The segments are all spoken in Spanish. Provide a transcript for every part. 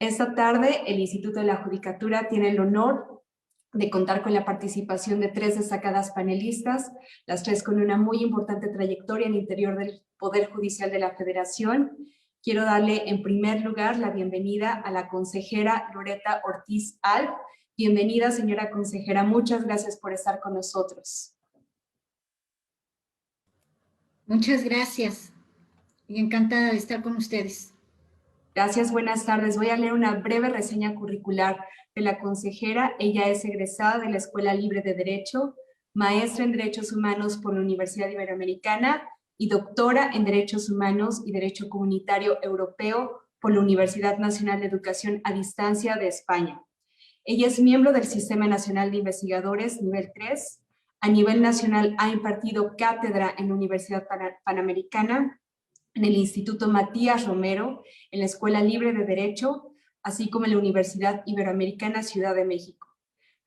Esta tarde, el Instituto de la Judicatura tiene el honor de contar con la participación de 3 destacadas panelistas, las 3 con una muy importante trayectoria en el interior del Poder Judicial de la Federación. Quiero darle en primer lugar la bienvenida a la consejera Loreta Ortiz Alf. Bienvenida, señora consejera, muchas gracias por estar con nosotros. Muchas gracias y encantada de estar con ustedes. Gracias, buenas tardes. Voy a leer una breve reseña curricular de la consejera. Ella es egresada de la Escuela Libre de Derecho, maestra en Derechos Humanos por la Universidad Iberoamericana y doctora en Derechos Humanos y Derecho Comunitario Europeo por la Universidad Nacional de Educación a Distancia de España. Ella es miembro del Sistema Nacional de Investigadores nivel 3. A nivel nacional ha impartido cátedra en la Universidad Panamericana, en el Instituto Matías Romero, en la Escuela Libre de Derecho, así como en la Universidad Iberoamericana Ciudad de México.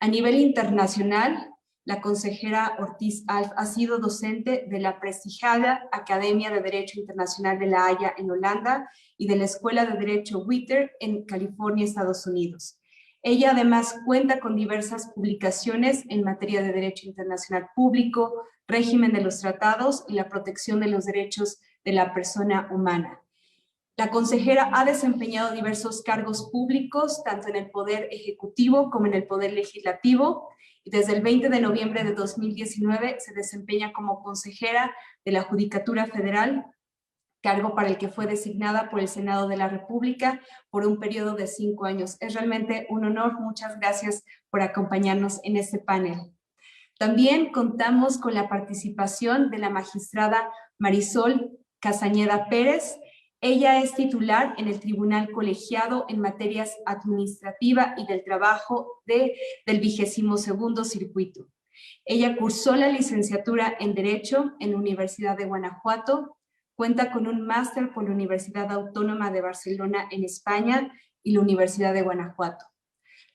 A nivel internacional, la consejera Ortiz Alf ha sido docente de la prestigiada Academia de Derecho Internacional de La Haya en Holanda y de la Escuela de Derecho Whittier en California, Estados Unidos. Ella además cuenta con diversas publicaciones en materia de derecho internacional público, régimen de los tratados y la protección de los derechos de la persona humana. La consejera ha desempeñado diversos cargos públicos, tanto en el Poder Ejecutivo como en el Poder Legislativo, y desde el 20 de noviembre de 2019 se desempeña como consejera de la Judicatura Federal, cargo para el que fue designada por el Senado de la República por un periodo de 5 años. Es realmente un honor. Muchas gracias por acompañarnos en este panel. También contamos con la participación de la magistrada Marisol Casañeda Pérez. Ella es titular en el Tribunal Colegiado en materias administrativa y del trabajo del 22º Circuito. Ella cursó la licenciatura en Derecho en la Universidad de Guanajuato, cuenta con un máster por la Universidad Autónoma de Barcelona en España y la Universidad de Guanajuato.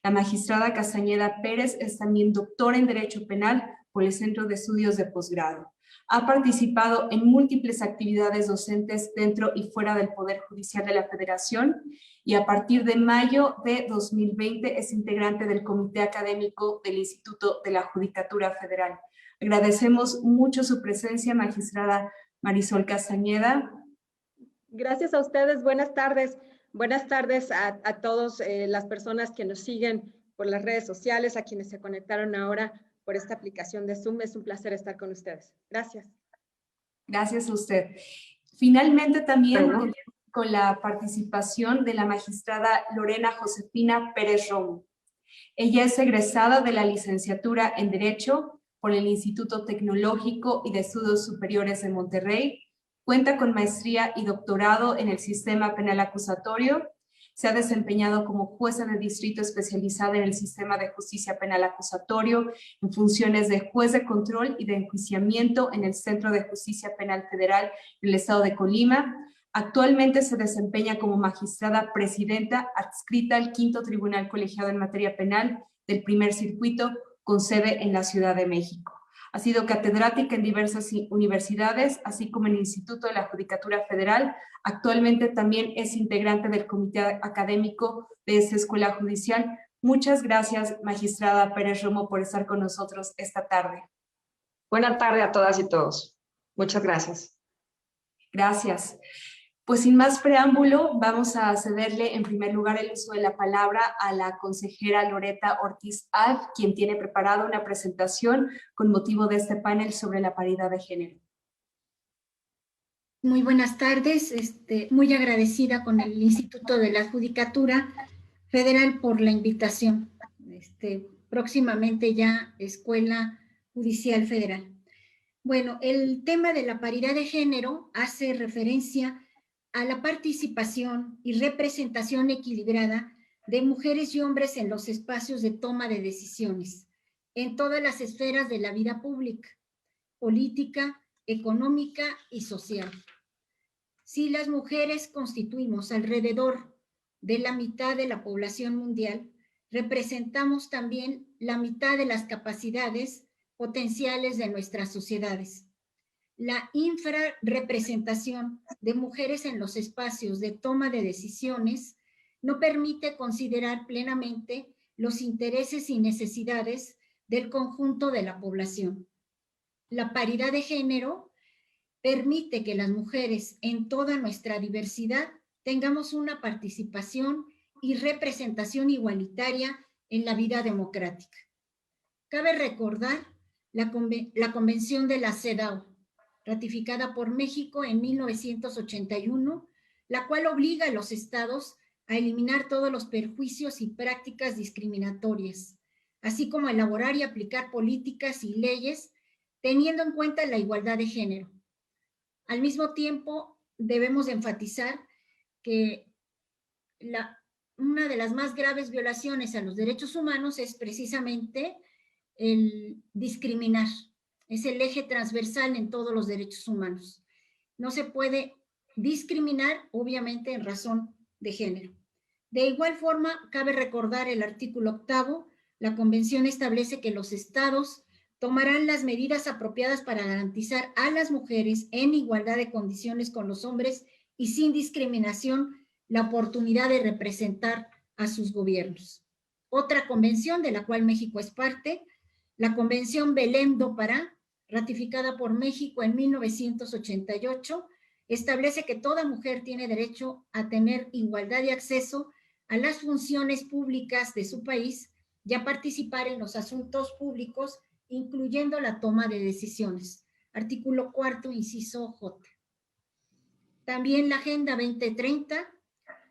La magistrada Castañeda Pérez es también doctora en Derecho Penal por el Centro de Estudios de Posgrado. Ha participado en múltiples actividades docentes dentro y fuera del Poder Judicial de la Federación y a partir de mayo de 2020 es integrante del Comité Académico del Instituto de la Judicatura Federal. Agradecemos mucho su presencia, magistrada Marisol Castañeda. Gracias a ustedes, buenas tardes. Buenas tardes a todas las personas que nos siguen por las redes sociales, a quienes se conectaron ahora por esta aplicación de Zoom. Es un placer estar con ustedes. Gracias. Gracias a usted. Finalmente también con la participación de la magistrada Lorena Josefina Pérez Romo. Ella es egresada de la licenciatura en Derecho por el Instituto Tecnológico y de Estudios Superiores de Monterrey. Cuenta con maestría y doctorado en el Sistema Penal Acusatorio. Se ha desempeñado como jueza de distrito especializada en el Sistema de Justicia Penal Acusatorio, en funciones de juez de control y de enjuiciamiento en el Centro de Justicia Penal Federal en el Estado de Colima. Actualmente se desempeña como magistrada presidenta adscrita al Quinto Tribunal Colegiado en Materia Penal del Primer Circuito, con sede en la Ciudad de México. Ha sido catedrática en diversas universidades, así como en el Instituto de la Judicatura Federal. Actualmente también es integrante del comité académico de esta escuela judicial. Muchas gracias, magistrada Pérez Romo, por estar con nosotros esta tarde. Buenas tardes a todas y todos. Muchas gracias. Gracias. Pues sin más preámbulo, vamos a cederle en primer lugar el uso de la palabra a la consejera Loreta Ortiz Alf, quien tiene preparada una presentación con motivo de este panel sobre la paridad de género. Muy buenas tardes, muy agradecida con el Instituto de la Judicatura Federal por la invitación. Próximamente ya Escuela Judicial Federal. Bueno, el tema de la paridad de género hace referencia a la participación y representación equilibrada de mujeres y hombres en los espacios de toma de decisiones, en todas las esferas de la vida pública, política, económica y social. Si las mujeres constituimos alrededor de la mitad de la población mundial, representamos también la mitad de las capacidades potenciales de nuestras sociedades. La infrarrepresentación de mujeres en los espacios de toma de decisiones no permite considerar plenamente los intereses y necesidades del conjunto de la población. La paridad de género permite que las mujeres en toda nuestra diversidad tengamos una participación y representación igualitaria en la vida democrática. Cabe recordar la Convención de la CEDAW, ratificada por México en 1981, la cual obliga a los estados a eliminar todos los perjuicios y prácticas discriminatorias, así como a elaborar y aplicar políticas y leyes teniendo en cuenta la igualdad de género. Al mismo tiempo, debemos enfatizar que una de las más graves violaciones a los derechos humanos es precisamente el discriminar. Es el eje transversal en todos los derechos humanos. No se puede discriminar, obviamente, en razón de género. De igual forma, cabe recordar el artículo 8º, la Convención establece que los estados tomarán las medidas apropiadas para garantizar a las mujeres en igualdad de condiciones con los hombres y sin discriminación la oportunidad de representar a sus gobiernos. Otra convención de la cual México es parte, la Convención Belém do Pará, ratificada por México en 1988, establece que toda mujer tiene derecho a tener igualdad de acceso a las funciones públicas de su país y a participar en los asuntos públicos, incluyendo la toma de decisiones. Artículo 4º, inciso J. También la Agenda 2030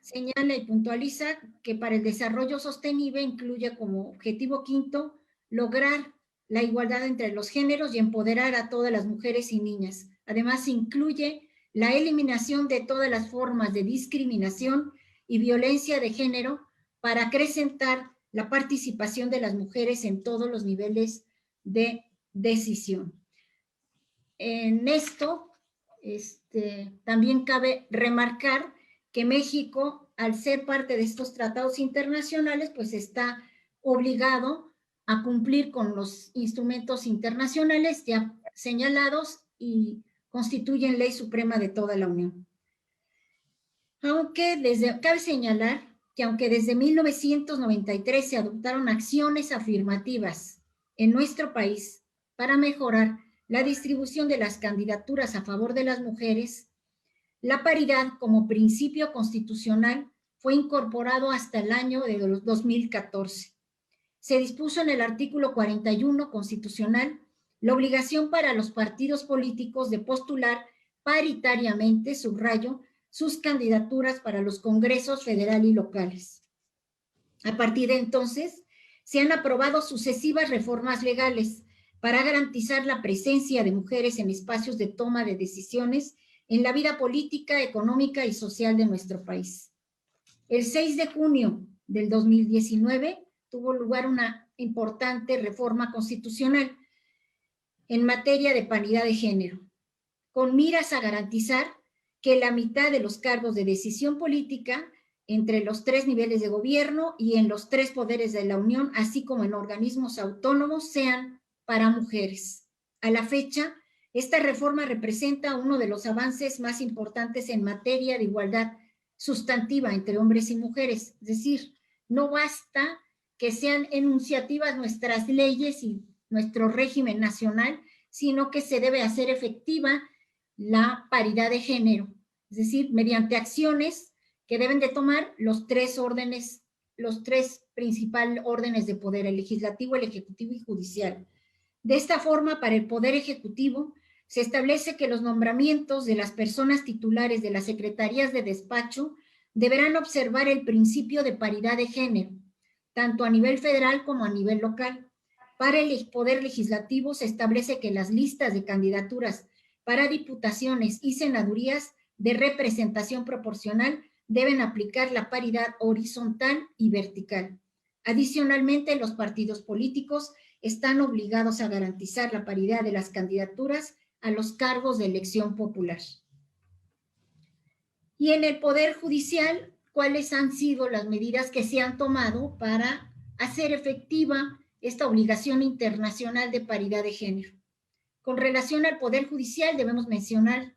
señala y puntualiza que para el desarrollo sostenible incluye como objetivo 5º lograr la igualdad entre los géneros y empoderar a todas las mujeres y niñas. Además, incluye la eliminación de todas las formas de discriminación y violencia de género para acrecentar la participación de las mujeres en todos los niveles de decisión. En esto, también cabe remarcar que México, al ser parte de estos tratados internacionales, pues está obligado a cumplir con los instrumentos internacionales ya señalados y constituyen ley suprema de toda la Unión. Cabe señalar que aunque desde 1993 se adoptaron acciones afirmativas en nuestro país para mejorar la distribución de las candidaturas a favor de las mujeres, la paridad como principio constitucional fue incorporado hasta el año de 2014. Se dispuso en el artículo 41 constitucional la obligación para los partidos políticos de postular paritariamente, subrayo, sus candidaturas para los congresos federal y locales. A partir de entonces, se han aprobado sucesivas reformas legales para garantizar la presencia de mujeres en espacios de toma de decisiones en la vida política, económica y social de nuestro país. El 6 de junio del 2019 tuvo lugar una importante reforma constitucional en materia de paridad de género, con miras a garantizar que la mitad de los cargos de decisión política entre los 3 niveles de gobierno y en los 3 poderes de la Unión, así como en organismos autónomos, sean para mujeres. A la fecha, esta reforma representa uno de los avances más importantes en materia de igualdad sustantiva entre hombres y mujeres. Es decir, no basta que sean enunciativas nuestras leyes y nuestro régimen nacional, sino que se debe hacer efectiva la paridad de género, es decir, mediante acciones que deben de tomar los 3 órdenes, los 3 principales órdenes de poder, el legislativo, el ejecutivo y judicial. De esta forma, para el Poder Ejecutivo, se establece que los nombramientos de las personas titulares de las secretarías de despacho deberán observar el principio de paridad de género, tanto a nivel federal como a nivel local. Para el Poder Legislativo se establece que las listas de candidaturas para diputaciones y senadurías de representación proporcional deben aplicar la paridad horizontal y vertical. Adicionalmente, los partidos políticos están obligados a garantizar la paridad de las candidaturas a los cargos de elección popular. Y en el Poder Judicial, ¿cuáles han sido las medidas que se han tomado para hacer efectiva esta obligación internacional de paridad de género? Con relación al Poder Judicial, debemos mencionar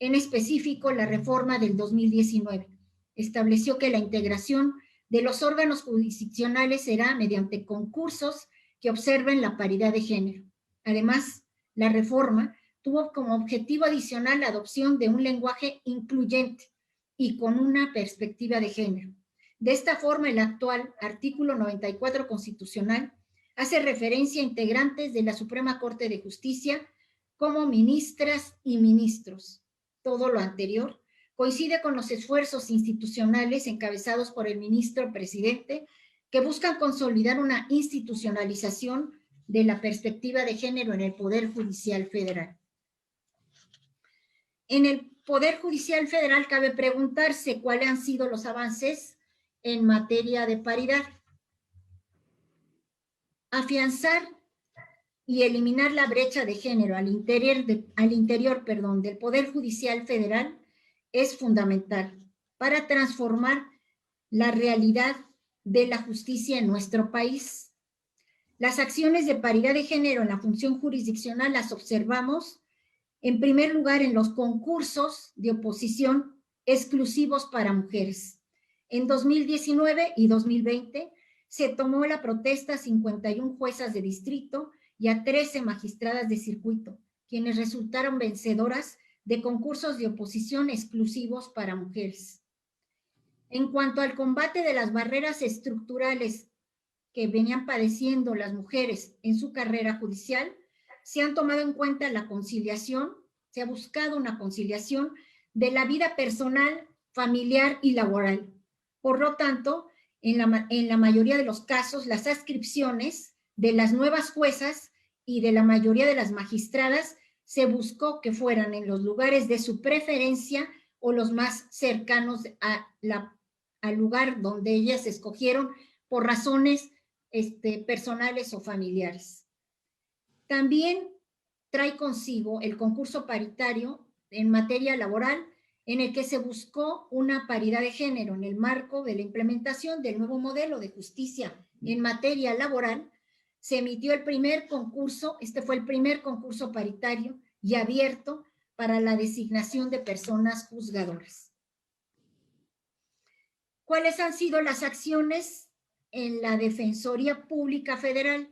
en específico la reforma del 2019, estableció que la integración de los órganos jurisdiccionales será mediante concursos que observen la paridad de género. Además, la reforma tuvo como objetivo adicional la adopción de un lenguaje incluyente y con una perspectiva de género. De esta forma, el actual artículo 94 constitucional hace referencia a integrantes de la Suprema Corte de Justicia como ministras y ministros. Todo lo anterior coincide con los esfuerzos institucionales encabezados por el ministro presidente que buscan consolidar una institucionalización de la perspectiva de género en el Poder Judicial Federal. En el Poder Judicial Federal cabe preguntarse cuáles han sido los avances en materia de paridad. Afianzar y eliminar la brecha de género al interior del Poder Judicial Federal es fundamental para transformar la realidad de la justicia en nuestro país. Las acciones de paridad de género en la función jurisdiccional las observamos, en primer lugar, en los concursos de oposición exclusivos para mujeres. En 2019 y 2020 se tomó la protesta a 51 juezas de distrito y a 13 magistradas de circuito, quienes resultaron vencedoras de concursos de oposición exclusivos para mujeres. En cuanto al combate de las barreras estructurales que venían padeciendo las mujeres en su carrera judicial, se han tomado en cuenta la conciliación, se ha buscado una conciliación de la vida personal, familiar y laboral. Por lo tanto, en la mayoría de los casos, las adscripciones de las nuevas juezas y de la mayoría de las magistradas se buscó que fueran en los lugares de su preferencia o los más cercanos al lugar donde ellas escogieron por razones personales o familiares. También trae consigo el concurso paritario en materia laboral, en el que se buscó una paridad de género en el marco de la implementación del nuevo modelo de justicia en materia laboral. Se emitió el primer concurso, fue el primer concurso paritario y abierto para la designación de personas juzgadoras. ¿Cuáles han sido las acciones en la Defensoría Pública Federal?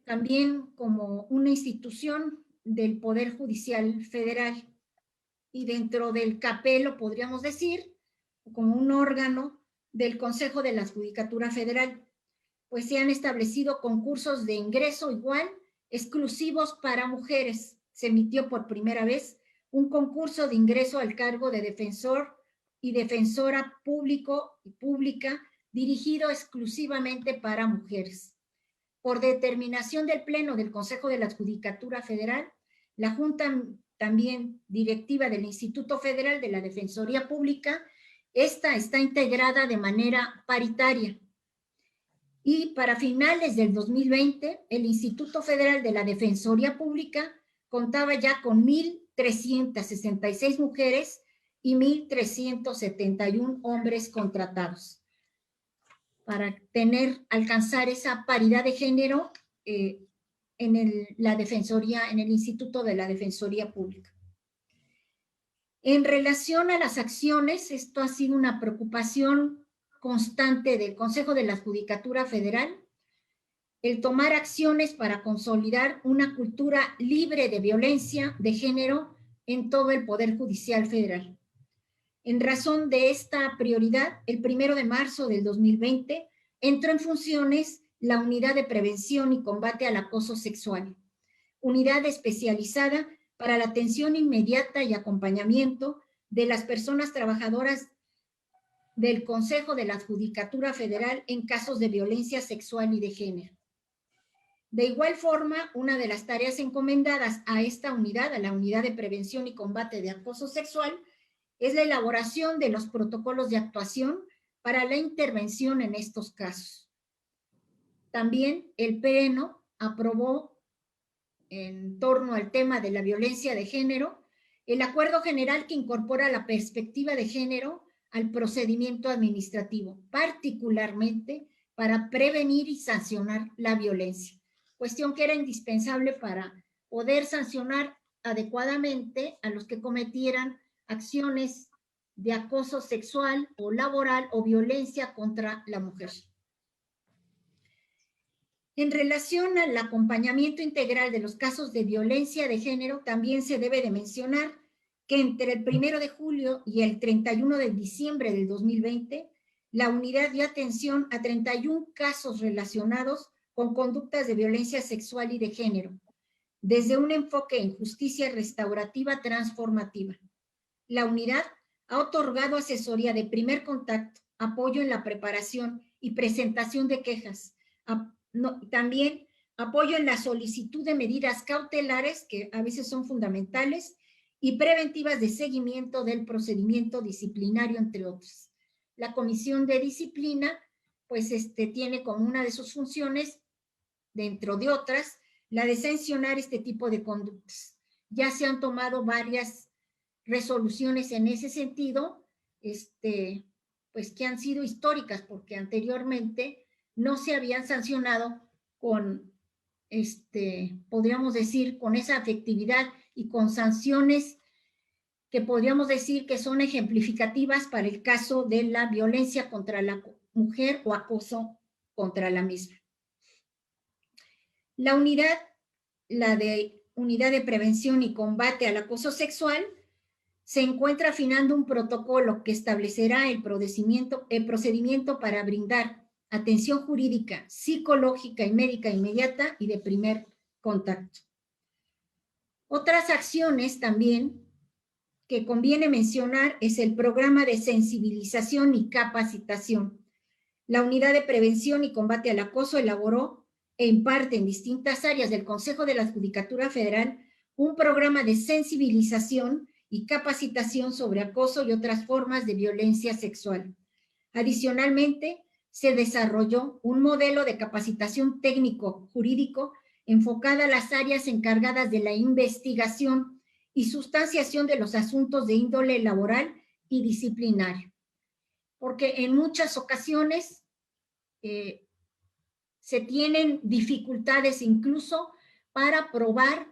También como una institución del Poder Judicial Federal y dentro del CAPEL, podríamos decir, como un órgano del Consejo de la Judicatura Federal, pues se han establecido concursos de ingreso igual exclusivos para mujeres. Se emitió por primera vez un concurso de ingreso al cargo de defensor y defensora público y pública dirigido exclusivamente para mujeres. Por determinación del Pleno del Consejo de la Judicatura Federal, la Junta también directiva del Instituto Federal de la Defensoría Pública, esta está integrada de manera paritaria. Y para finales del 2020, el Instituto Federal de la Defensoría Pública contaba ya con 1,366 mujeres y 1,371 hombres contratados para alcanzar esa paridad de género en la Defensoría, en el Instituto de la Defensoría Pública. En relación a las acciones, esto ha sido una preocupación constante del Consejo de la Judicatura Federal, el tomar acciones para consolidar una cultura libre de violencia de género en todo el Poder Judicial Federal. En razón de esta prioridad, el 1 de marzo del 2020 entró en funciones la Unidad de Prevención y Combate al Acoso Sexual, unidad especializada para la atención inmediata y acompañamiento de las personas trabajadoras del Consejo de la Judicatura Federal en casos de violencia sexual y de género. De igual forma, una de las tareas encomendadas a esta unidad, a la Unidad de Prevención y Combate de Acoso Sexual, es la elaboración de los protocolos de actuación para la intervención en estos casos. También el Pleno aprobó, en torno al tema de la violencia de género, el acuerdo general que incorpora la perspectiva de género al procedimiento administrativo, particularmente para prevenir y sancionar la violencia, cuestión que era indispensable para poder sancionar adecuadamente a los que cometieran acciones de acoso sexual o laboral o violencia contra la mujer. En relación al acompañamiento integral de los casos de violencia de género, también se debe de mencionar que entre el 1 de julio y el 31 de diciembre del 2020, la unidad dio atención a 31 casos relacionados con conductas de violencia sexual y de género, desde un enfoque en justicia restaurativa transformativa. La unidad ha otorgado asesoría de primer contacto, apoyo en la preparación y presentación de quejas, también apoyo en la solicitud de medidas cautelares, que a veces son fundamentales, y preventivas de seguimiento del procedimiento disciplinario, entre otros. La Comisión de Disciplina, pues, tiene como una de sus funciones, dentro de otras, la de sancionar este tipo de conductas. Ya se han tomado varias resoluciones en ese sentido, pues que han sido históricas, porque anteriormente no se habían sancionado con, podríamos decir, con esa afectividad y con sanciones que podríamos decir que son ejemplificativas para el caso de la violencia contra la mujer o acoso contra la misma. La Unidad de Prevención y Combate al Acoso Sexual se encuentra afinando un protocolo que establecerá el procedimiento para brindar atención jurídica, psicológica y médica inmediata y de primer contacto. Otras acciones también que conviene mencionar es el programa de sensibilización y capacitación. La Unidad de Prevención y Combate al Acoso elaboró e imparte en distintas áreas del Consejo de la Judicatura Federal un programa de sensibilización y capacitación sobre acoso y otras formas de violencia sexual. Adicionalmente, se desarrolló un modelo de capacitación técnico-jurídico enfocada a las áreas encargadas de la investigación y sustanciación de los asuntos de índole laboral y disciplinario. Porque en muchas ocasiones se tienen dificultades incluso para probar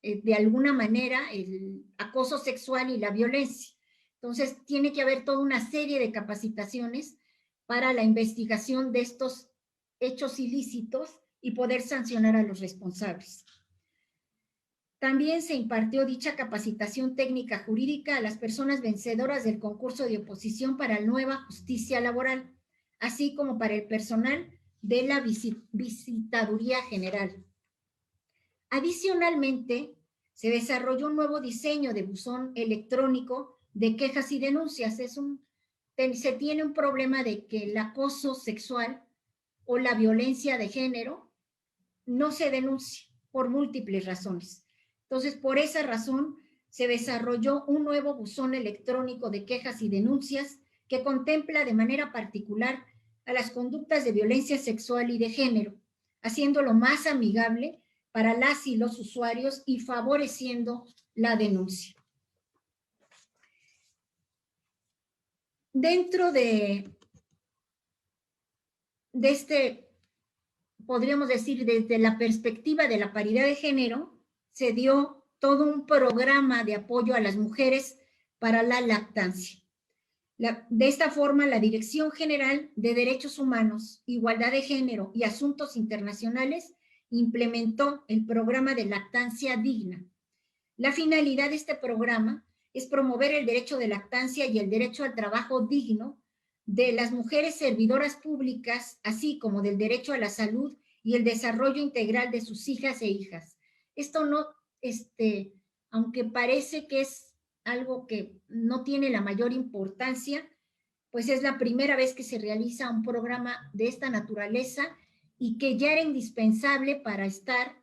de alguna manera el acoso sexual y la violencia. Entonces, tiene que haber toda una serie de capacitaciones para la investigación de estos hechos ilícitos y poder sancionar a los responsables. También se impartió dicha capacitación técnica jurídica a las personas vencedoras del concurso de oposición para la nueva justicia laboral, así como para el personal de la Visitaduría General. Adicionalmente, se desarrolló un nuevo diseño de buzón electrónico de quejas y denuncias. Se tiene un problema de que el acoso sexual o la violencia de género no se denuncia por múltiples razones. Entonces, por esa razón, se desarrolló un nuevo buzón electrónico de quejas y denuncias que contempla de manera particular a las conductas de violencia sexual y de género, haciéndolo más amigable para las y los usuarios y favoreciendo la denuncia. Dentro de podríamos decir, desde la perspectiva de la paridad de género, se dio todo un programa de apoyo a las mujeres para la lactancia. De esta forma, la Dirección General de Derechos Humanos, Igualdad de Género y Asuntos Internacionales implementó el programa de lactancia digna. La finalidad de este programa es promover el derecho de lactancia y el derecho al trabajo digno de las mujeres servidoras públicas, así como del derecho a la salud y el desarrollo integral de sus hijas e hijas. Esto no, aunque parece que es algo que no tiene la mayor importancia, pues es la primera vez que se realiza un programa de esta naturaleza y que ya era indispensable para estar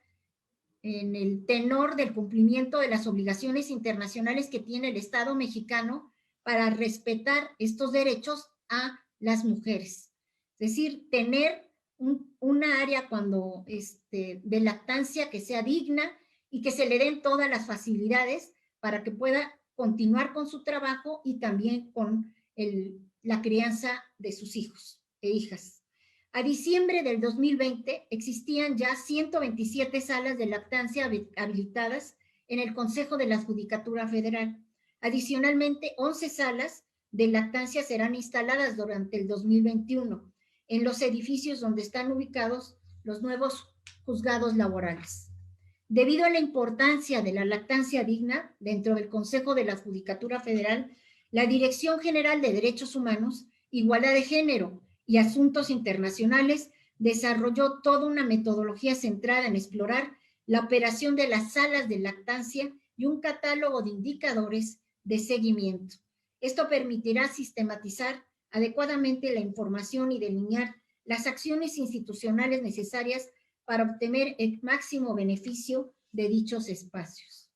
en el tenor del cumplimiento de las obligaciones internacionales que tiene el Estado mexicano para respetar estos derechos a las mujeres. Es decir, tener una área de lactancia que sea digna y que se le den todas las facilidades para que pueda continuar con su trabajo y también con la crianza de sus hijos e hijas. A diciembre del 2020 existían ya 127 salas de lactancia habilitadas en el Consejo de la Judicatura Federal. Adicionalmente, 11 salas de lactancia serán instaladas durante el 2021 en los edificios donde están ubicados los nuevos juzgados laborales. Debido a la importancia de la lactancia digna dentro del Consejo de la Judicatura Federal, la Dirección General de Derechos Humanos, Igualdad de Género y Asuntos Internacionales desarrolló toda una metodología centrada en explorar la operación de las salas de lactancia y un catálogo de indicadores de seguimiento. Esto permitirá sistematizar adecuadamente la información y delinear las acciones institucionales necesarias para obtener el máximo beneficio de dichos espacios.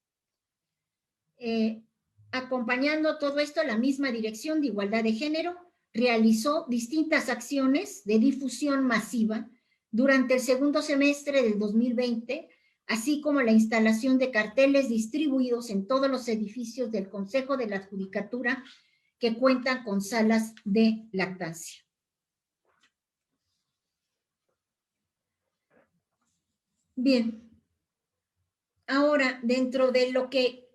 Acompañando todo esto, la misma Dirección de Igualdad de Género realizó distintas acciones de difusión masiva durante el segundo semestre del 2020, así como la instalación de carteles distribuidos en todos los edificios del Consejo de la Judicatura que cuentan con salas de lactancia. Bien, ahora dentro de lo que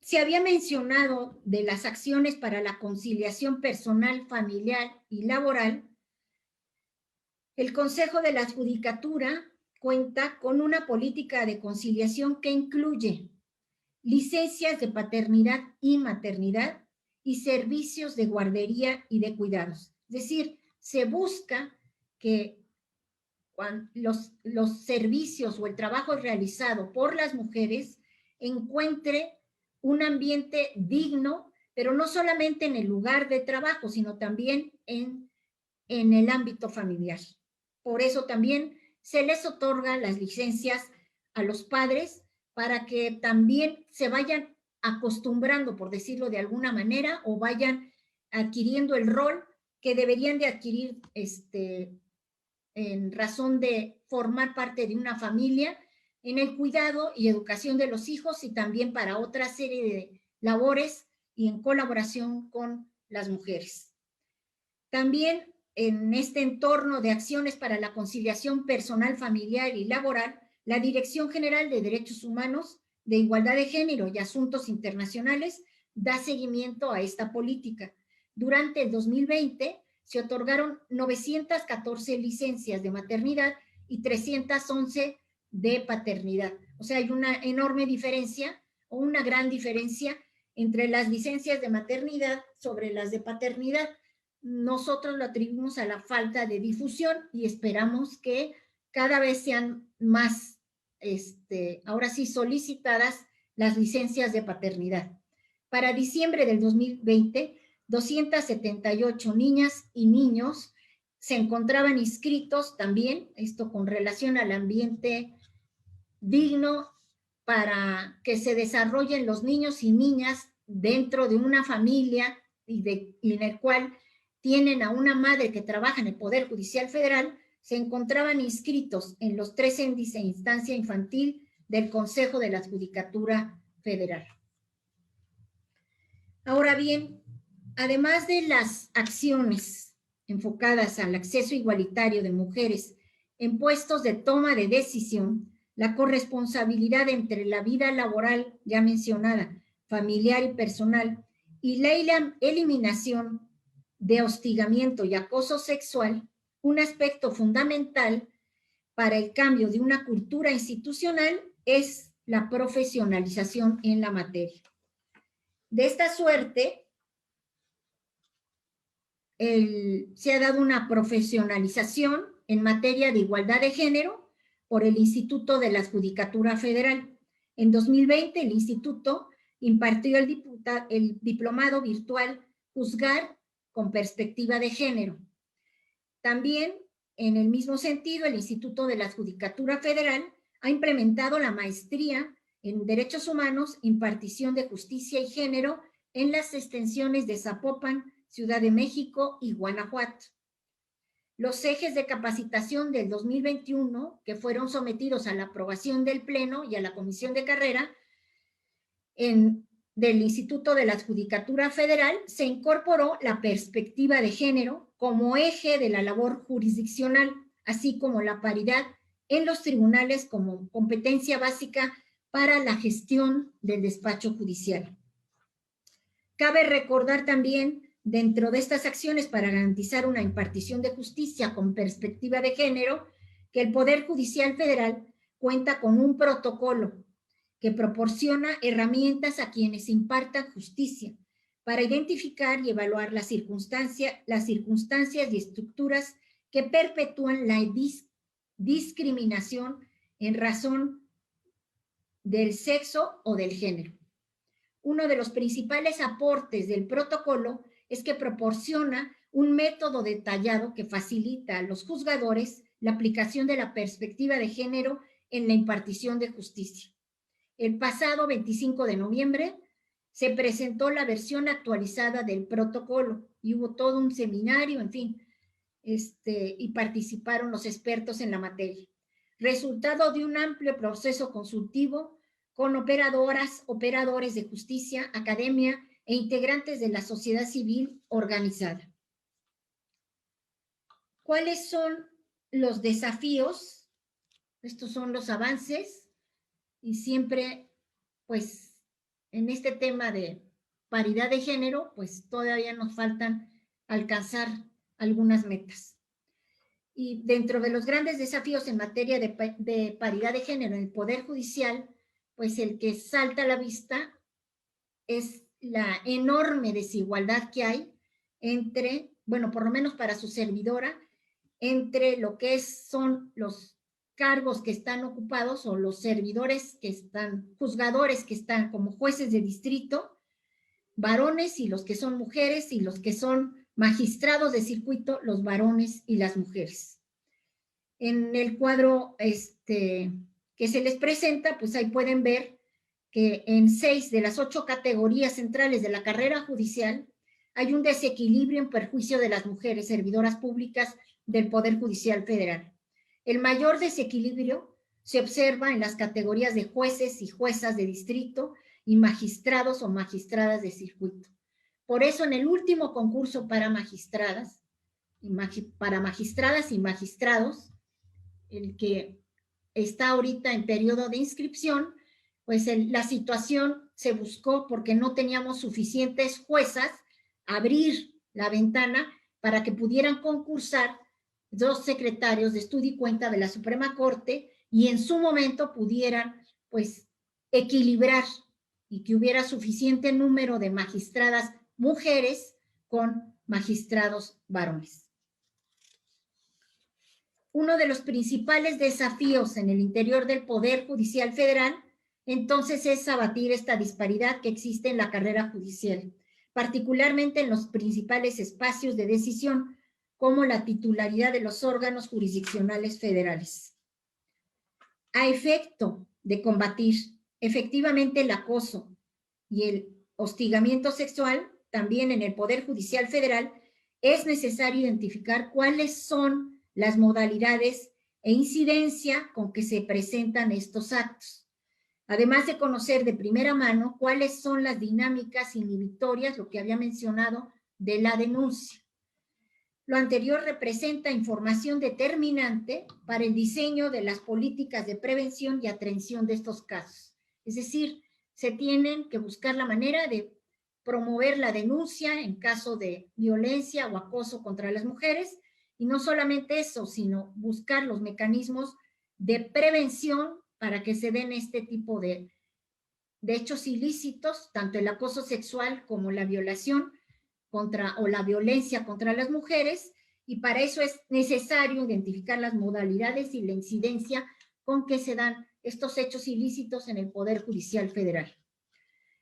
se había mencionado de las acciones para la conciliación personal, familiar y laboral, el Consejo de la Judicatura cuenta con una política de conciliación que incluye licencias de paternidad y maternidad y servicios de guardería y de cuidados. Es decir, se busca que los servicios o el trabajo realizado por las mujeres encuentre un ambiente digno, pero no solamente en el lugar de trabajo, sino también en el ámbito familiar. Por eso también se les otorga las licencias a los padres para que también se vayan acostumbrando, por decirlo de alguna manera, o vayan adquiriendo el rol que deberían de adquirir en razón de formar parte de una familia, en el cuidado y educación de los hijos y también para otra serie de labores y en colaboración con las mujeres. También en este entorno de acciones para la conciliación personal, familiar y laboral, la Dirección General de Derechos Humanos, de Igualdad de Género y Asuntos Internacionales da seguimiento a esta política. Durante el 2020 se otorgaron 914 licencias de maternidad y 311 de paternidad. O sea, hay una enorme diferencia o una gran diferencia entre las licencias de maternidad sobre las de paternidad. Nosotros lo atribuimos a la falta de difusión y esperamos que cada vez sean más, ahora sí, solicitadas las licencias de paternidad. Para diciembre del 2020, 278 niñas y niños se encontraban inscritos también, esto con relación al ambiente digno para que se desarrollen los niños y niñas dentro de una familia y en el cual tienen a una madre que trabaja en el Poder Judicial Federal, se encontraban inscritos en los 3 índices de instancia infantil del Consejo de la Judicatura Federal. Ahora bien, además de las acciones enfocadas al acceso igualitario de mujeres en puestos de toma de decisión, la corresponsabilidad entre la vida laboral ya mencionada, familiar y personal, y la eliminación de hostigamiento y acoso sexual, un aspecto fundamental para el cambio de una cultura institucional es la profesionalización en la materia. De esta suerte, se ha dado una profesionalización en materia de igualdad de género por el Instituto de la Judicatura Federal. En 2020, el Instituto impartió el diplomado virtual Juzgar con Perspectiva de Género. También, en el mismo sentido, el Instituto de la Judicatura Federal ha implementado la maestría en Derechos Humanos, Impartición de Justicia y Género en las extensiones de Zapopan, Ciudad de México y Guanajuato. Los ejes de capacitación del 2021, que fueron sometidos a la aprobación del Pleno y a la Comisión de Carrera del Instituto de la Judicatura Federal, se incorporó la perspectiva de género como eje de la labor jurisdiccional, así como la paridad en los tribunales como competencia básica para la gestión del despacho judicial. Cabe recordar también dentro de estas acciones para garantizar una impartición de justicia con perspectiva de género, que el Poder Judicial Federal cuenta con un protocolo que proporciona herramientas a quienes impartan justicia para identificar y evaluar las circunstancias y estructuras que perpetúan la discriminación en razón del sexo o del género. Uno de los principales aportes del protocolo es que proporciona un método detallado que facilita a los juzgadores la aplicación de la perspectiva de género en la impartición de justicia. El pasado 25 de noviembre se presentó la versión actualizada del protocolo y hubo todo un seminario, en fin, y participaron los expertos en la materia. Resultado de un amplio proceso consultivo con operadores de justicia, academia e integrantes de la sociedad civil organizada. ¿Cuáles son los desafíos? Estos son los avances y siempre, pues, en este tema de paridad de género, pues todavía nos faltan alcanzar algunas metas. Y dentro de los grandes desafíos en materia de paridad de género en el Poder Judicial, pues el que salta a la vista es la enorme desigualdad que hay entre, bueno, por lo menos para su servidora, entre lo que son los cargos que están ocupados o los servidores que están, juzgadores que están como jueces de distrito, varones y los que son mujeres, y los que son magistrados de circuito, los varones y las mujeres. En el cuadro que se les presenta, pues ahí pueden ver que en 6 de las 8 categorías centrales de la carrera judicial hay un desequilibrio en perjuicio de las mujeres servidoras públicas del Poder Judicial Federal. El mayor desequilibrio se observa en las categorías de jueces y juezas de distrito y magistrados o magistradas de circuito. Por eso, en el último concurso para magistradas y magistrados, el que está ahorita en periodo de inscripción, pues la situación se buscó porque no teníamos suficientes juezas, abrir la ventana para que pudieran concursar 2 secretarios de estudio y cuenta de la Suprema Corte y en su momento pudieran, pues, equilibrar y que hubiera suficiente número de magistradas mujeres con magistrados varones. Uno de los principales desafíos en el interior del Poder Judicial Federal, entonces, es abatir esta disparidad que existe en la carrera judicial, particularmente en los principales espacios de decisión, como la titularidad de los órganos jurisdiccionales federales. A efecto de combatir efectivamente el acoso y el hostigamiento sexual, también en el Poder Judicial Federal, es necesario identificar cuáles son las modalidades e incidencia con que se presentan estos actos. Además de conocer de primera mano cuáles son las dinámicas inhibitorias, lo que había mencionado, de la denuncia. Lo anterior representa información determinante para el diseño de las políticas de prevención y atención de estos casos. Es decir, se tienen que buscar la manera de promover la denuncia en caso de violencia o acoso contra las mujeres, y no solamente eso, sino buscar los mecanismos de prevención para que se den este tipo de hechos ilícitos, tanto el acoso sexual como la violación o la violencia contra las mujeres, y para eso es necesario identificar las modalidades y la incidencia con que se dan estos hechos ilícitos en el Poder Judicial Federal.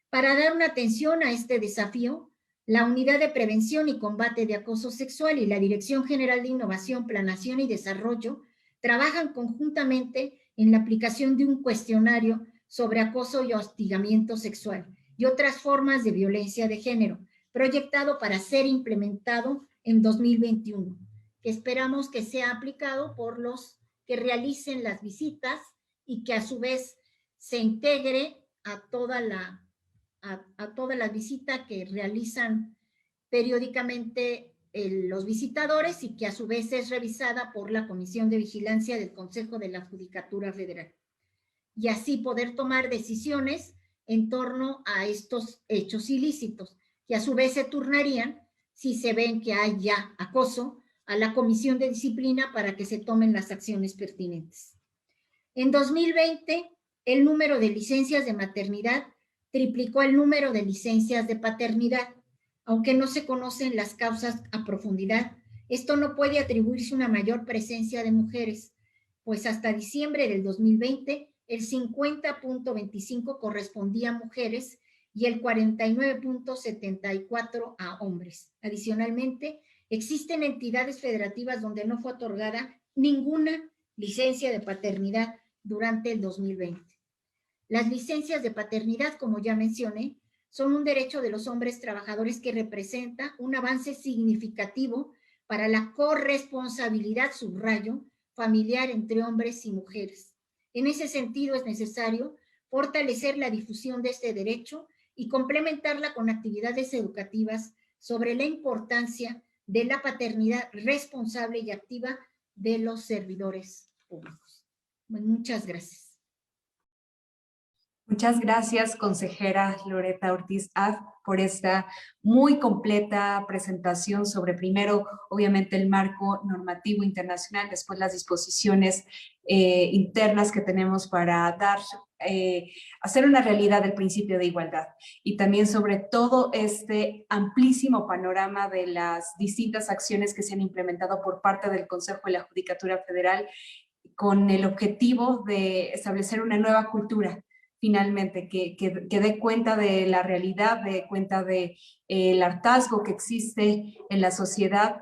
Para dar una atención a este desafío, la Unidad de Prevención y Combate de Acoso Sexual y la Dirección General de Innovación, Planeación y Desarrollo trabajan conjuntamente en la aplicación de un cuestionario sobre acoso y hostigamiento sexual y otras formas de violencia de género, proyectado para ser implementado en 2021, que esperamos que sea aplicado por los que realicen las visitas y que a su vez se integre a toda la visita que realizan periódicamente los visitadores y que a su vez es revisada por la Comisión de Vigilancia del Consejo de la Judicatura Federal. Y así poder tomar decisiones en torno a estos hechos ilícitos, que a su vez se turnarían si se ven que hay ya acoso, a la Comisión de Disciplina para que se tomen las acciones pertinentes. En 2020, el número de licencias de maternidad triplicó el número de licencias de paternidad. Aunque no se conocen las causas a profundidad, esto no puede atribuirse a una mayor presencia de mujeres, pues hasta diciembre del 2020, el 50.25 correspondía a mujeres y el 49.74 a hombres. Adicionalmente, existen entidades federativas donde no fue otorgada ninguna licencia de paternidad durante el 2020. Las licencias de paternidad, como ya mencioné, son un derecho de los hombres trabajadores que representa un avance significativo para la corresponsabilidad, subrayo, familiar entre hombres y mujeres. En ese sentido, es necesario fortalecer la difusión de este derecho y complementarla con actividades educativas sobre la importancia de la paternidad responsable y activa de los servidores públicos. Muchas gracias. Muchas gracias, consejera Loreta Ortiz Af, por esta muy completa presentación sobre, primero, obviamente, el marco normativo internacional, después las disposiciones internas que tenemos para hacer una realidad del principio de igualdad, y también sobre todo este amplísimo panorama de las distintas acciones que se han implementado por parte del Consejo de la Judicatura Federal con el objetivo de establecer una nueva cultura, finalmente, que dé cuenta de la realidad, dé cuenta de el hartazgo que existe en la sociedad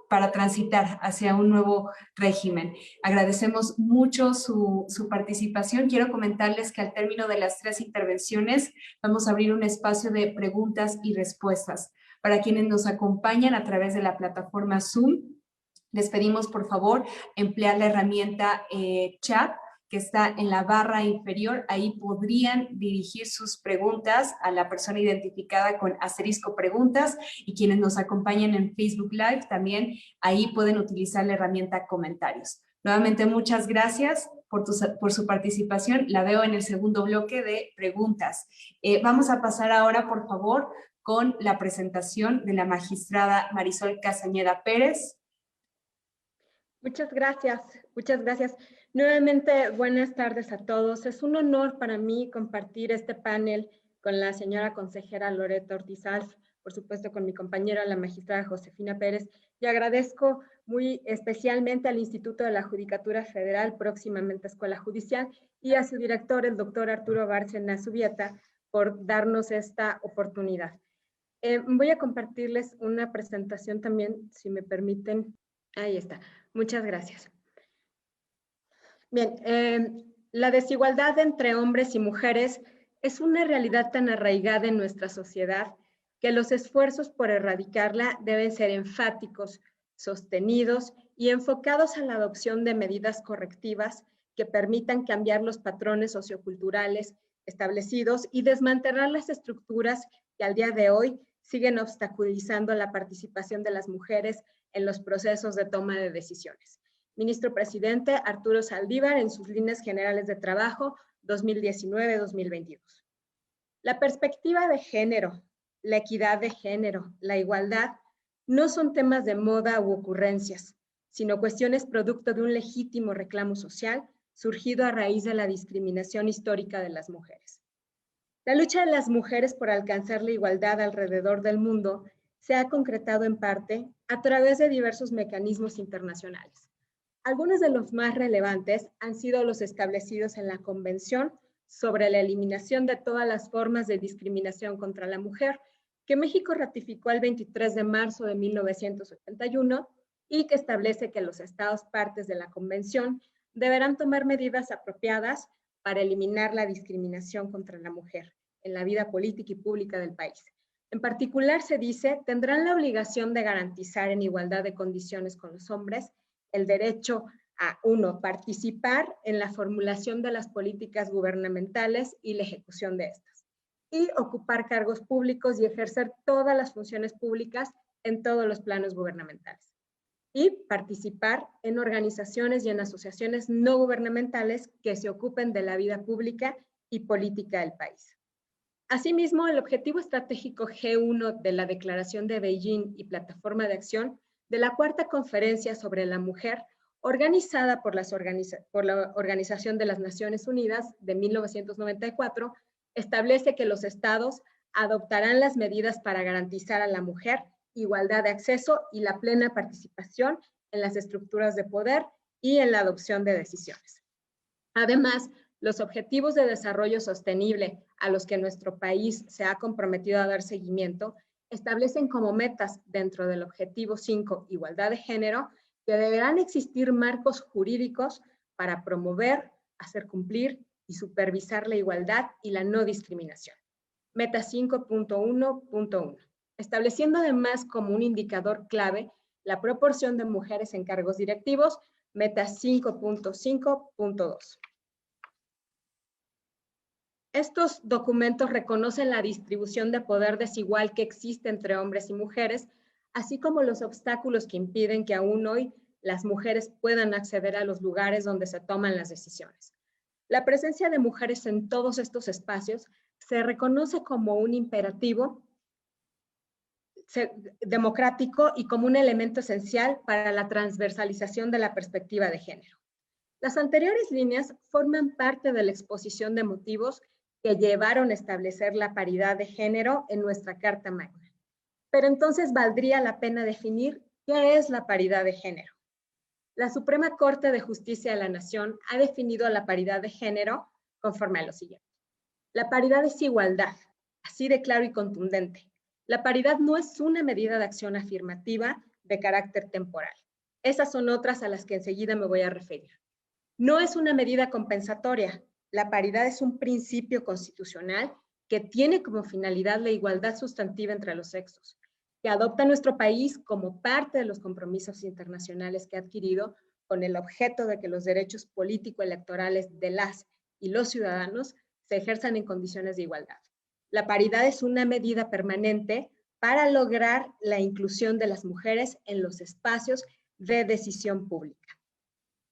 para transitar hacia un nuevo régimen. Agradecemos mucho su participación. Quiero comentarles que al término de las 3 intervenciones vamos a abrir un espacio de preguntas y respuestas. Para quienes nos acompañan a través de la plataforma Zoom, les pedimos, por favor, emplear la herramienta chat, que está en la barra inferior. Ahí podrían dirigir sus preguntas a la persona identificada con * preguntas, y quienes nos acompañan en Facebook Live también ahí pueden utilizar la herramienta comentarios. Nuevamente, muchas gracias por su participación. La veo en el segundo bloque de preguntas. Vamos a pasar ahora, por favor, con la presentación de la magistrada Marisol Castañeda Pérez. Muchas gracias, muchas gracias. Nuevamente, buenas tardes a todos. Es un honor para mí compartir este panel con la señora consejera Loreta Ortiz Af, por supuesto con mi compañera, la magistrada Josefina Pérez, y agradezco muy especialmente al Instituto de la Judicatura Federal, próximamente Escuela Judicial, y a su director, el doctor Arturo Bárcena Zubieta, por darnos esta oportunidad. Voy a compartirles una presentación también, si me permiten. Ahí está. Muchas gracias. Bien, la desigualdad entre hombres y mujeres es una realidad tan arraigada en nuestra sociedad que los esfuerzos por erradicarla deben ser enfáticos, sostenidos y enfocados a la adopción de medidas correctivas que permitan cambiar los patrones socioculturales establecidos y desmantelar las estructuras que al día de hoy siguen obstaculizando la participación de las mujeres en los procesos de toma de decisiones. Ministro Presidente Arturo Saldívar, en sus líneas generales de trabajo 2019-2022. La perspectiva de género, la equidad de género, la igualdad, no son temas de moda u ocurrencias, sino cuestiones producto de un legítimo reclamo social surgido a raíz de la discriminación histórica de las mujeres. La lucha de las mujeres por alcanzar la igualdad alrededor del mundo se ha concretado en parte a través de diversos mecanismos internacionales. Algunos de los más relevantes han sido los establecidos en la Convención sobre la eliminación de todas las formas de discriminación contra la mujer, que México ratificó el 23 de marzo de 1981 y que establece que los estados partes de la Convención deberán tomar medidas apropiadas para eliminar la discriminación contra la mujer en la vida política y pública del país. En particular, se dice, tendrán la obligación de garantizar en igualdad de condiciones con los hombres el derecho a, 1, participar en la formulación de las políticas gubernamentales y la ejecución de estas, y ocupar cargos públicos y ejercer todas las funciones públicas en todos los planos gubernamentales, y participar en organizaciones y en asociaciones no gubernamentales que se ocupen de la vida pública y política del país. Asimismo, el objetivo estratégico G1 de la Declaración de Beijing y Plataforma de Acción de la Cuarta Conferencia sobre la Mujer, organizada por la Organización de las Naciones Unidas de 1994, establece que los estados adoptarán las medidas para garantizar a la mujer igualdad de acceso y la plena participación en las estructuras de poder y en la adopción de decisiones. Además, los objetivos de desarrollo sostenible a los que nuestro país se ha comprometido a dar seguimiento establecen como metas dentro del objetivo 5, igualdad de género, que deberán existir marcos jurídicos para promover, hacer cumplir y supervisar la igualdad y la no discriminación. Meta 5.1.1, estableciendo además como un indicador clave la proporción de mujeres en cargos directivos, meta 5.5.2. Estos documentos reconocen la distribución de poder desigual que existe entre hombres y mujeres, así como los obstáculos que impiden que aún hoy las mujeres puedan acceder a los lugares donde se toman las decisiones. La presencia de mujeres en todos estos espacios se reconoce como un imperativo democrático y como un elemento esencial para la transversalización de la perspectiva de género. Las anteriores líneas forman parte de la exposición de motivos que llevaron a establecer la paridad de género en nuestra Carta Magna. Pero entonces valdría la pena definir qué es la paridad de género. La Suprema Corte de Justicia de la Nación ha definido la paridad de género conforme a lo siguiente. La paridad es igualdad, así de claro y contundente. La paridad no es una medida de acción afirmativa de carácter temporal. Esas son otras a las que enseguida me voy a referir. No es una medida compensatoria. La paridad es un principio constitucional que tiene como finalidad la igualdad sustantiva entre los sexos, que adopta nuestro país como parte de los compromisos internacionales que ha adquirido con el objeto de que los derechos político-electorales de las y los ciudadanos se ejerzan en condiciones de igualdad. La paridad es una medida permanente para lograr la inclusión de las mujeres en los espacios de decisión pública.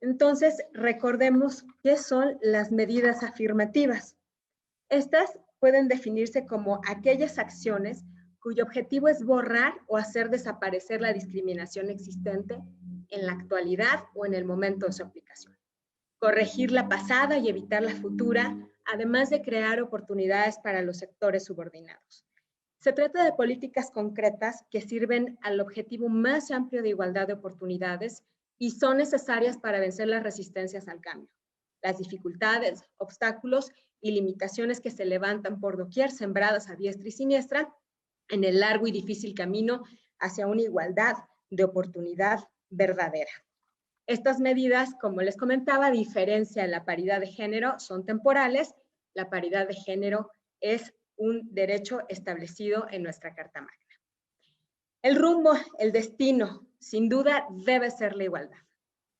Entonces, recordemos qué son las medidas afirmativas. Estas pueden definirse como aquellas acciones cuyo objetivo es borrar o hacer desaparecer la discriminación existente en la actualidad o en el momento de su aplicación. Corregir la pasada y evitar la futura, además de crear oportunidades para los sectores subordinados. Se trata de políticas concretas que sirven al objetivo más amplio de igualdad de oportunidades y son necesarias para vencer las resistencias al cambio, las dificultades, obstáculos y limitaciones que se levantan por doquier, sembradas a diestra y siniestra, en el largo y difícil camino hacia una igualdad de oportunidad verdadera. Estas medidas, como les comentaba, a diferencia de la paridad de género, son temporales. La paridad de género es un derecho establecido en nuestra Carta Magna. El rumbo, el destino, sin duda, debe ser la igualdad.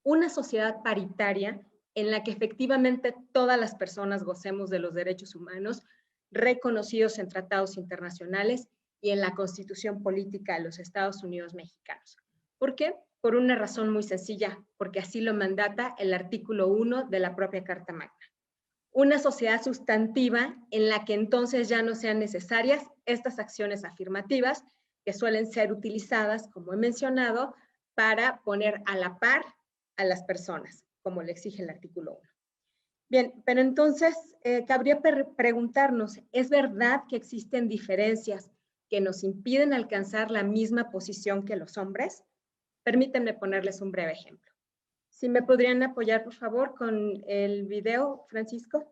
Una sociedad paritaria en la que efectivamente todas las personas gocemos de los derechos humanos reconocidos en tratados internacionales y en la Constitución Política de los Estados Unidos Mexicanos. ¿Por qué? Por una razón muy sencilla, porque así lo mandata el artículo 1 de la propia Carta Magna. Una sociedad sustantiva en la que entonces ya no sean necesarias estas acciones afirmativas que suelen ser utilizadas, como he mencionado, para poner a la par a las personas, como le exige el artículo 1. Bien, pero entonces cabría preguntarnos, ¿es verdad que existen diferencias que nos impiden alcanzar la misma posición que los hombres? Permítanme ponerles un breve ejemplo. Si me podrían apoyar, por favor, con el video, Francisco.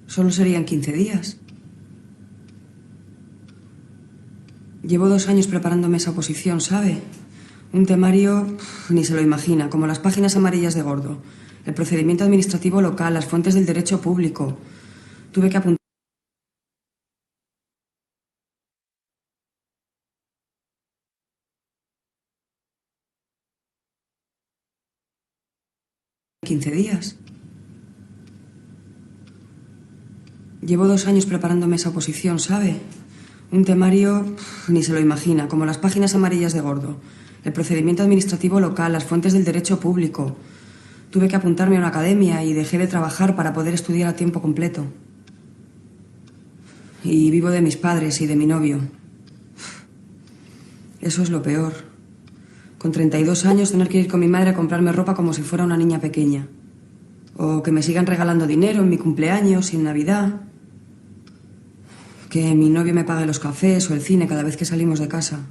Solo serían 15 días. Llevo 2 años preparándome esa oposición, ¿sabe? Un temario, ni se lo imagina, como las páginas amarillas de Gordo. El procedimiento administrativo local, las fuentes del derecho público. Tuve que apuntar 15 días. Llevo 2 años preparándome esa oposición, ¿sabe? Un temario, ni se lo imagina, como las páginas amarillas de Gordo. El procedimiento administrativo local, las fuentes del derecho público. Tuve que apuntarme a una academia y dejé de trabajar para poder estudiar a tiempo completo. Y vivo de mis padres y de mi novio. Eso es lo peor. Con 32 años tener que ir con mi madre a comprarme ropa como si fuera una niña pequeña. O que me sigan regalando dinero en mi cumpleaños y en Navidad. Que mi novio me pague los cafés o el cine cada vez que salimos de casa.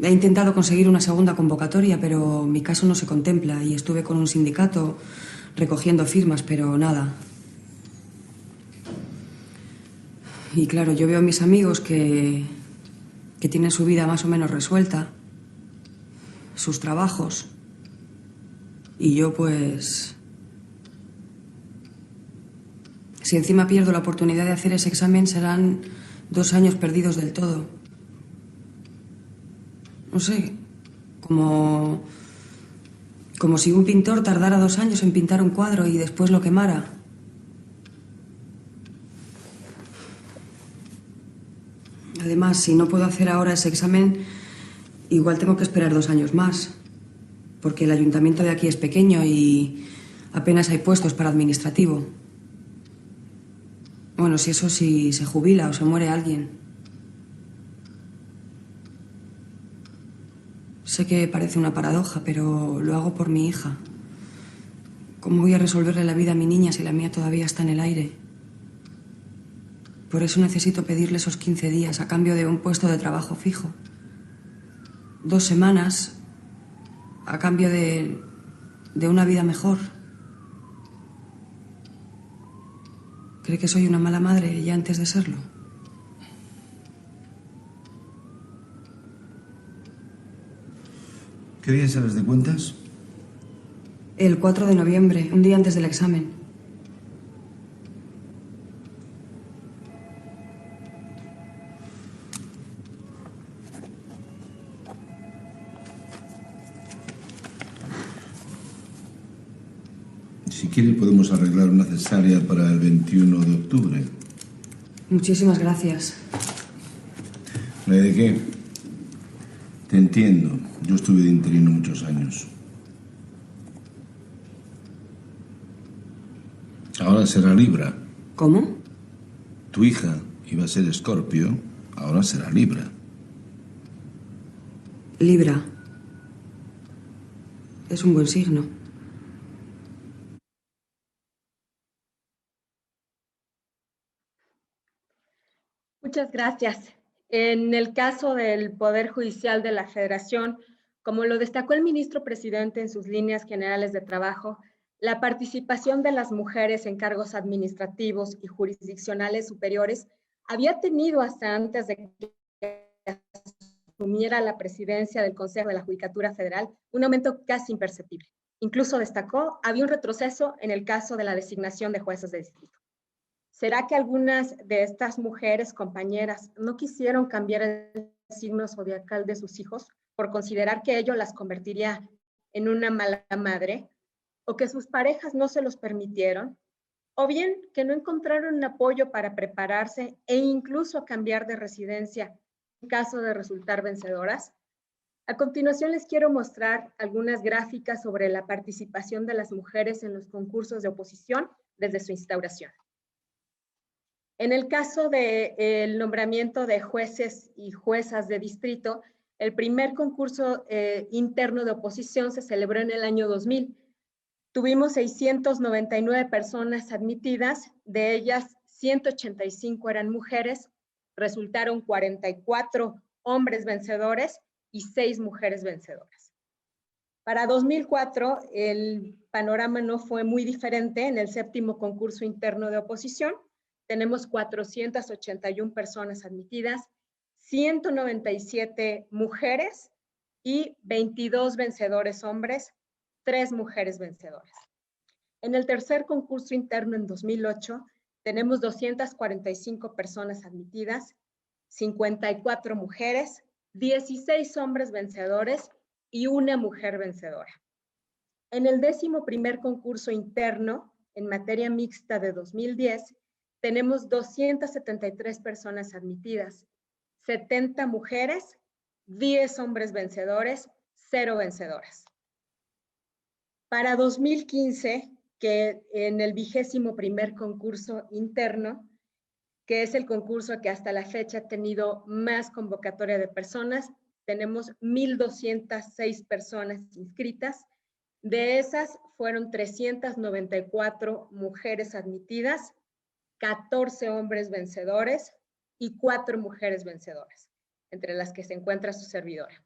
He intentado conseguir una segunda convocatoria, pero mi caso no se contempla y estuve con un sindicato recogiendo firmas, pero nada. Y claro, yo veo a mis amigos que tienen su vida más o menos resuelta, sus trabajos, y yo pues... Si encima pierdo la oportunidad de hacer ese examen, serán 2 años perdidos del todo. No sé, como si un pintor tardara 2 años en pintar un cuadro y después lo quemara. Además, si no puedo hacer ahora ese examen, igual tengo que esperar 2 años más, porque el ayuntamiento de aquí es pequeño y apenas hay puestos para administrativo. Bueno, si se jubila o se muere alguien. Sé que parece una paradoja, pero lo hago por mi hija. ¿Cómo voy a resolverle la vida a mi niña si la mía todavía está en el aire? Por eso necesito pedirle esos 15 días a cambio de un puesto de trabajo fijo. 2 semanas a cambio de una vida mejor. ¿Cree que soy una mala madre ya antes de serlo? ¿Qué día sales de cuentas? El 4 de noviembre, un día antes del examen. Si quiere podemos arreglar una cesárea para el 21 de octubre. Muchísimas gracias. ¿No hay de qué? Te entiendo. Yo estuve de interino muchos años. Ahora será Libra. ¿Cómo? Tu hija iba a ser Escorpio, ahora será Libra. Libra. Es un buen signo. Muchas gracias. En el caso del Poder Judicial de la Federación, como lo destacó el ministro presidente en sus líneas generales de trabajo, la participación de las mujeres en cargos administrativos y jurisdiccionales superiores había tenido hasta antes de que asumiera la presidencia del Consejo de la Judicatura Federal un aumento casi imperceptible. Incluso destacó, había un retroceso en el caso de la designación de jueces de distrito. ¿Será que algunas de estas mujeres, compañeras, no quisieron cambiar el signo zodiacal de sus hijos por considerar que ello las convertiría en una mala madre? ¿O que sus parejas no se los permitieron? ¿O bien que no encontraron apoyo para prepararse e incluso cambiar de residencia en caso de resultar vencedoras? A continuación les quiero mostrar algunas gráficas sobre la participación de las mujeres en los concursos de oposición desde su instauración. En el caso del nombramiento de jueces y juezas de distrito, el primer concurso interno de oposición se celebró en el año 2000. Tuvimos 699 personas admitidas, de ellas 185 eran mujeres, resultaron 44 hombres vencedores y 6 mujeres vencedoras. Para 2004, el panorama no fue muy diferente. En el séptimo concurso interno de oposición, tenemos 481 personas admitidas, 197 mujeres y 22 vencedores hombres, 3 mujeres vencedoras. En el tercer concurso interno en 2008, tenemos 245 personas admitidas, 54 mujeres, 16 hombres vencedores y 1 mujer vencedora. En el 11º concurso interno en materia mixta de 2010, tenemos 273 personas admitidas, 70 mujeres, 10 hombres vencedores, 0 vencedoras. Para 2015, que en el 21º concurso interno, que es el concurso que hasta la fecha ha tenido más convocatoria de personas, tenemos 1,206 personas inscritas. De esas fueron 394 mujeres admitidas, 14 hombres vencedores y 4 mujeres vencedoras, entre las que se encuentra su servidora.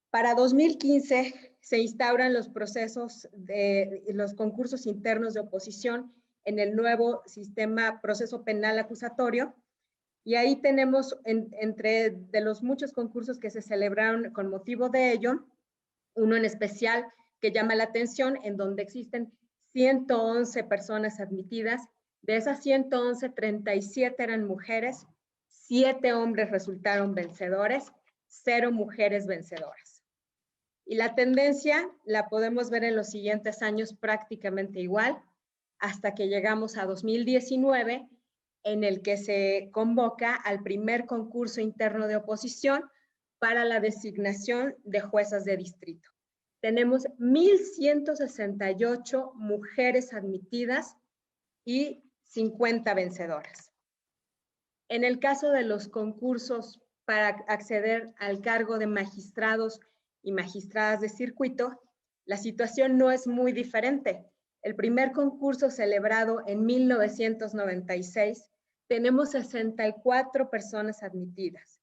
Para 2015 se instauran los procesos de los concursos internos de oposición en el nuevo sistema proceso penal acusatorio, y ahí tenemos entre de los muchos concursos que se celebraron con motivo de ello, uno en especial que llama la atención, en donde existen 111 personas admitidas. De esas 111, 37 eran mujeres, 7 hombres resultaron vencedores, 0 mujeres vencedoras. Y la tendencia la podemos ver en los siguientes años prácticamente igual, hasta que llegamos a 2019, en el que se convoca al primer concurso interno de oposición para la designación de juezas de distrito. Tenemos 1,168 mujeres admitidas y 50 vencedoras. En el caso de los concursos para acceder al cargo de magistrados y magistradas de circuito, la situación no es muy diferente. El primer concurso celebrado en 1996, tenemos 64 personas admitidas.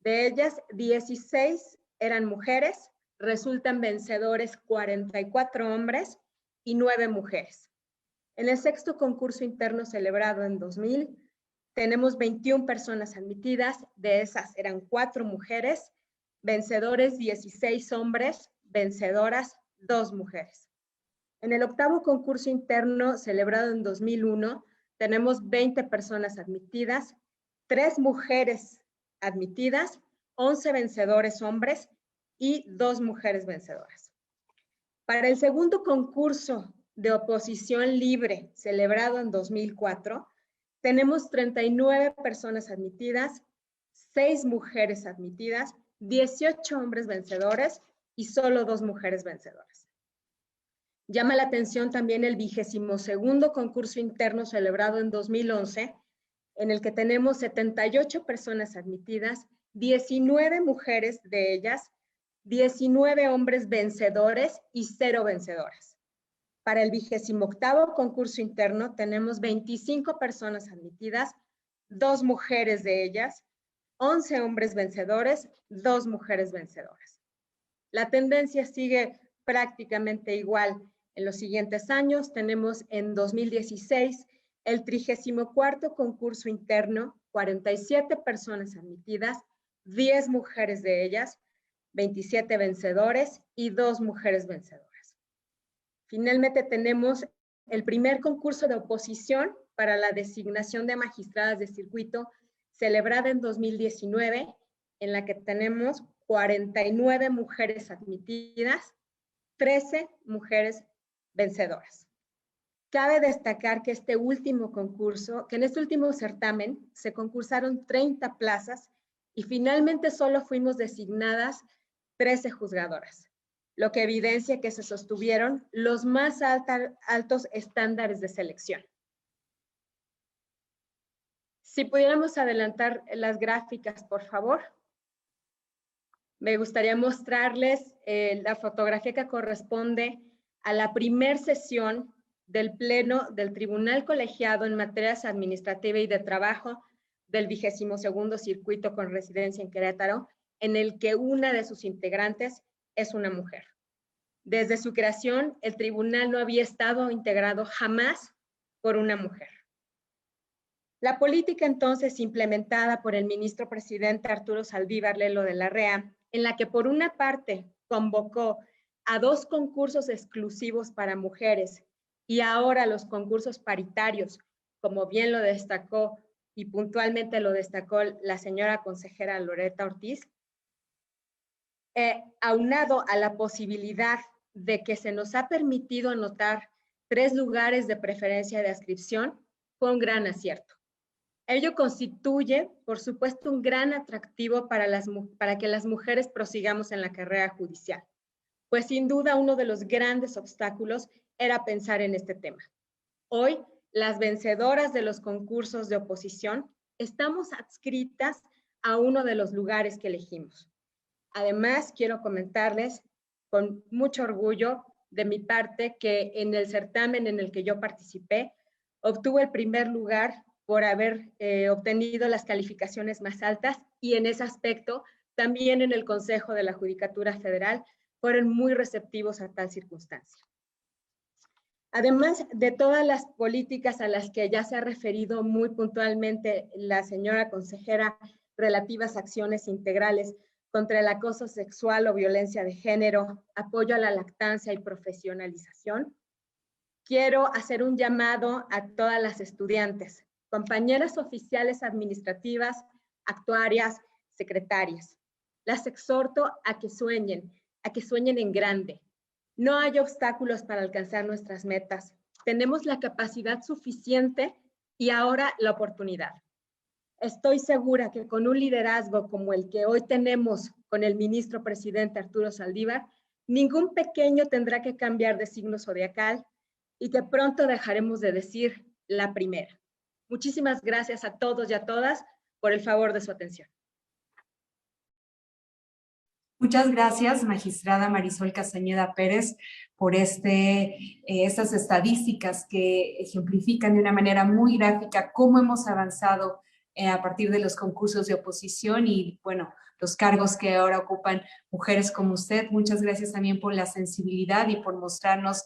De ellas, 16 eran mujeres, resultan vencedores 44 hombres y 9 mujeres. En el sexto concurso interno celebrado en 2000, tenemos 21 personas admitidas, de esas eran 4 mujeres, vencedores 16 hombres, vencedoras 2 mujeres. En el octavo concurso interno celebrado en 2001, tenemos 20 personas admitidas, 3 mujeres admitidas, 11 vencedores hombres y 2 mujeres vencedoras. Para el segundo concurso de oposición libre celebrado en 2004, tenemos 39 personas admitidas, 6 mujeres admitidas, 18 hombres vencedores y solo 2 mujeres vencedoras. Llama la atención también el 22º concurso interno celebrado en 2011, en el que tenemos 78 personas admitidas, 19 mujeres de ellas, 19 hombres vencedores y 0 vencedoras. Para el 28º concurso interno tenemos 25 personas admitidas, 2 mujeres de ellas, 11 hombres vencedores, 2 mujeres vencedoras. La tendencia sigue prácticamente igual. En los siguientes años tenemos en 2016 el 34º concurso interno, 47 personas admitidas, 10 mujeres de ellas, 27 vencedores y 2 mujeres vencedoras. Finalmente tenemos el primer concurso de oposición para la designación de magistradas de circuito celebrada en 2019, en la que tenemos 49 mujeres admitidas, 13 mujeres vencedoras. Cabe destacar que en este último certamen se concursaron 30 plazas y finalmente solo fuimos designadas 13 juzgadoras, lo que evidencia que se sostuvieron los más altos estándares de selección. Si pudiéramos adelantar las gráficas, por favor. Me gustaría mostrarles la fotografía que corresponde a la primera sesión del Pleno del Tribunal Colegiado en Materias Administrativas y de Trabajo del 22º Circuito con residencia en Querétaro, en el que una de sus integrantes es una mujer. Desde su creación, el tribunal no había estado integrado jamás por una mujer. La política entonces implementada por el ministro presidente Arturo Saldívar Lelo de la REA, en la que por una parte convocó a 2 concursos exclusivos para mujeres y ahora los concursos paritarios, como bien lo destacó y puntualmente lo destacó la señora consejera Loretta Ortiz, aunado a la posibilidad de que se nos ha permitido anotar 3 lugares de preferencia de adscripción fue un gran acierto. Ello constituye, por supuesto, un gran atractivo para que las mujeres prosigamos en la carrera judicial, pues sin duda uno de los grandes obstáculos era pensar en este tema. Hoy, las vencedoras de los concursos de oposición estamos adscritas a uno de los lugares que elegimos. Además, quiero comentarles con mucho orgullo de mi parte que en el certamen en el que yo participé, obtuve el primer lugar por haber obtenido las calificaciones más altas, y en ese aspecto también en el Consejo de la Judicatura Federal fueron muy receptivos a tal circunstancia. Además de todas las políticas a las que ya se ha referido muy puntualmente la señora consejera relativas a acciones integrales contra el acoso sexual o violencia de género, apoyo a la lactancia y profesionalización, quiero hacer un llamado a todas las estudiantes, compañeras oficiales administrativas, actuarias, secretarias. Las exhorto a que sueñen en grande. No hay obstáculos para alcanzar nuestras metas. Tenemos la capacidad suficiente y ahora la oportunidad. Estoy segura que con un liderazgo como el que hoy tenemos con el ministro presidente Arturo Saldívar, ningún pequeño tendrá que cambiar de signo zodiacal y que pronto dejaremos de decir la primera. Muchísimas gracias a todos y a todas por el favor de su atención. Muchas gracias, magistrada Marisol Castañeda Pérez, por estas estadísticas que ejemplifican de una manera muy gráfica cómo hemos avanzado a partir de los concursos de oposición y, bueno, los cargos que ahora ocupan mujeres como usted. Muchas gracias también por la sensibilidad y por mostrarnos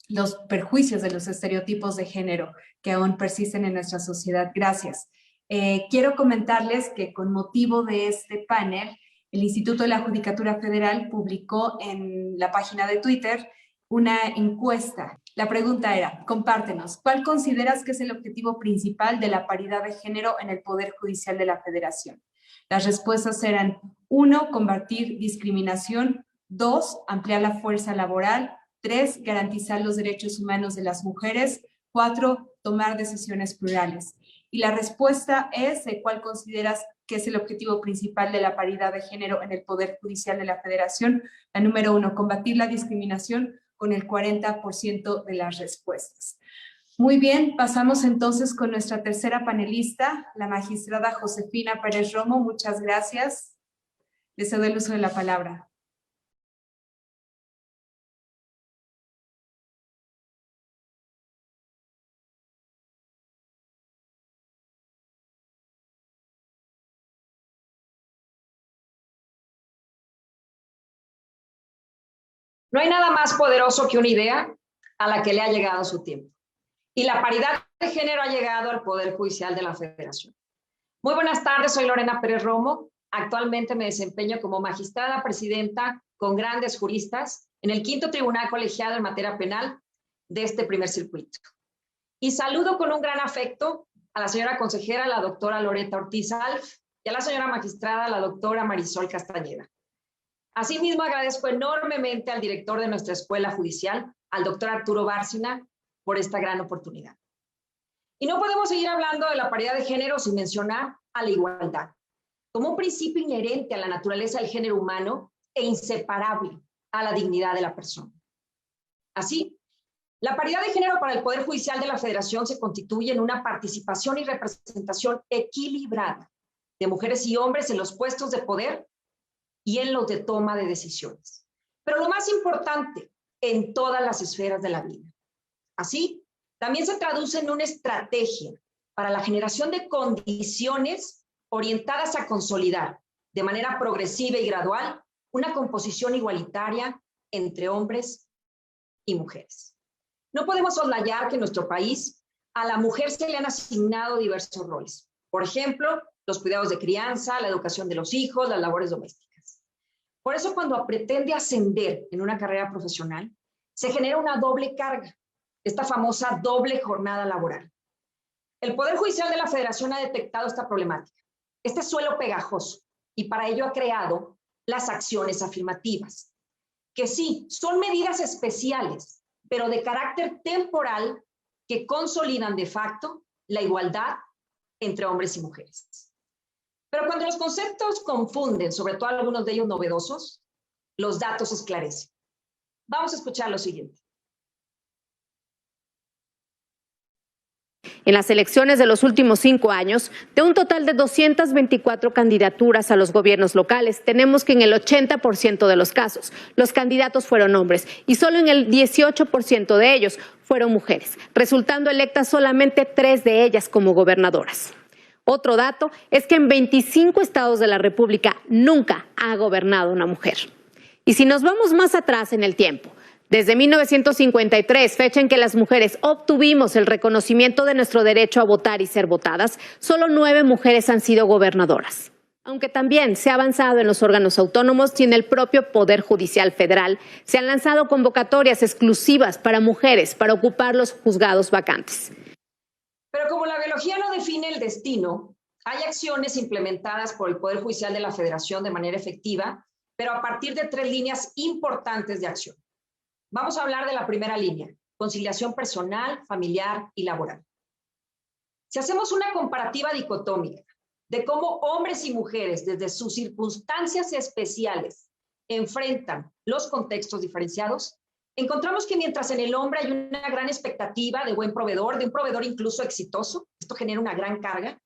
los perjuicios de los estereotipos de género que aún persisten en nuestra sociedad. Gracias. Quiero comentarles que con motivo de este panel, el Instituto de la Judicatura Federal publicó en la página de Twitter una encuesta. La pregunta era, compártenos, ¿cuál consideras que es el objetivo principal de la paridad de género en el Poder Judicial de la Federación? Las respuestas eran: 1, combatir discriminación; 2, ampliar la fuerza laboral; 3, garantizar los derechos humanos de las mujeres; 4, tomar decisiones plurales. Y la respuesta es, ¿cuál consideras que es el objetivo principal de la paridad de género en el Poder Judicial de la Federación? La número 1, combatir la discriminación, con el 40% de las respuestas. Muy bien, pasamos entonces con nuestra tercera panelista, la magistrada Josefina Pérez Romo. Muchas gracias. Le cedo el uso de la palabra. No hay nada más poderoso que una idea a la que le ha llegado su tiempo. Y la paridad de género ha llegado al Poder Judicial de la Federación. Muy buenas tardes, soy Lorena Pérez Romo. Actualmente me desempeño como magistrada presidenta con grandes juristas en el 5º Tribunal Colegiado en materia penal de este primer circuito. Y saludo con un gran afecto a la señora consejera, la doctora Loreta Ortiz Alf, y a la señora magistrada, la doctora Marisol Castañeda. Asimismo, agradezco enormemente al director de nuestra escuela judicial, al doctor Arturo Bárcena, por esta gran oportunidad. Y no podemos seguir hablando de la paridad de género sin mencionar a la igualdad, como un principio inherente a la naturaleza del género humano e inseparable a la dignidad de la persona. Así, la paridad de género para el Poder Judicial de la Federación se constituye en una participación y representación equilibrada de mujeres y hombres en los puestos de poder y en los de toma de decisiones. Pero lo más importante, en todas las esferas de la vida. Así, también se traduce en una estrategia para la generación de condiciones orientadas a consolidar de manera progresiva y gradual una composición igualitaria entre hombres y mujeres. No podemos soslayar que en nuestro país a la mujer se le han asignado diversos roles. Por ejemplo, los cuidados de crianza, la educación de los hijos, las labores domésticas. Por eso, cuando pretende ascender en una carrera profesional, se genera una doble carga, esta famosa doble jornada laboral. El Poder Judicial de la Federación ha detectado esta problemática, este suelo pegajoso, y para ello ha creado las acciones afirmativas, que sí, son medidas especiales, pero de carácter temporal que consolidan de facto la igualdad entre hombres y mujeres. Pero cuando los conceptos confunden, sobre todo algunos de ellos novedosos, los datos esclarecen. Vamos a escuchar lo siguiente. En las elecciones de los últimos 5 años, de un total de 224 candidaturas a los gobiernos locales, tenemos que en el 80% de los casos los candidatos fueron hombres y solo en el 18% de ellos fueron mujeres, resultando electas solamente 3 de ellas como gobernadoras. Otro dato es que en 25 estados de la República nunca ha gobernado una mujer. Y si nos vamos más atrás en el tiempo, desde 1953, fecha en que las mujeres obtuvimos el reconocimiento de nuestro derecho a votar y ser votadas, solo 9 mujeres han sido gobernadoras. Aunque también se ha avanzado en los órganos autónomos y en el propio Poder Judicial Federal, se han lanzado convocatorias exclusivas para mujeres para ocupar los juzgados vacantes. Pero como la biología no define el destino, hay acciones implementadas por el Poder Judicial de la Federación de manera efectiva, pero a partir de 3 líneas importantes de acción. Vamos a hablar de la primera línea, conciliación personal, familiar y laboral. Si hacemos una comparativa dicotómica de cómo hombres y mujeres desde sus circunstancias especiales enfrentan los contextos diferenciados, encontramos que mientras en el hombre hay una gran expectativa de buen proveedor, de un proveedor incluso exitoso, esto genera una gran carga.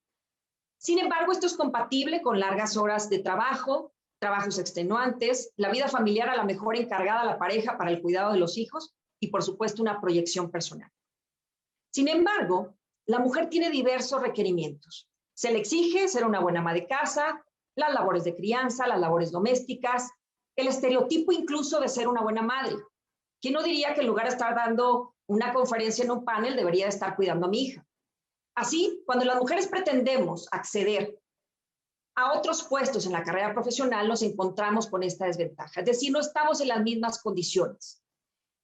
Sin embargo, esto es compatible con largas horas de trabajo, trabajos extenuantes, la vida familiar a la mejor encargada a la pareja para el cuidado de los hijos y, por supuesto, una proyección personal. Sin embargo, la mujer tiene diversos requerimientos. Se le exige ser una buena ama de casa, las labores de crianza, las labores domésticas, el estereotipo incluso de ser una buena madre. ¿Quién no diría que en lugar de estar dando una conferencia en un panel, debería de estar cuidando a mi hija? Así, cuando las mujeres pretendemos acceder a otros puestos en la carrera profesional, nos encontramos con esta desventaja. Es decir, no estamos en las mismas condiciones.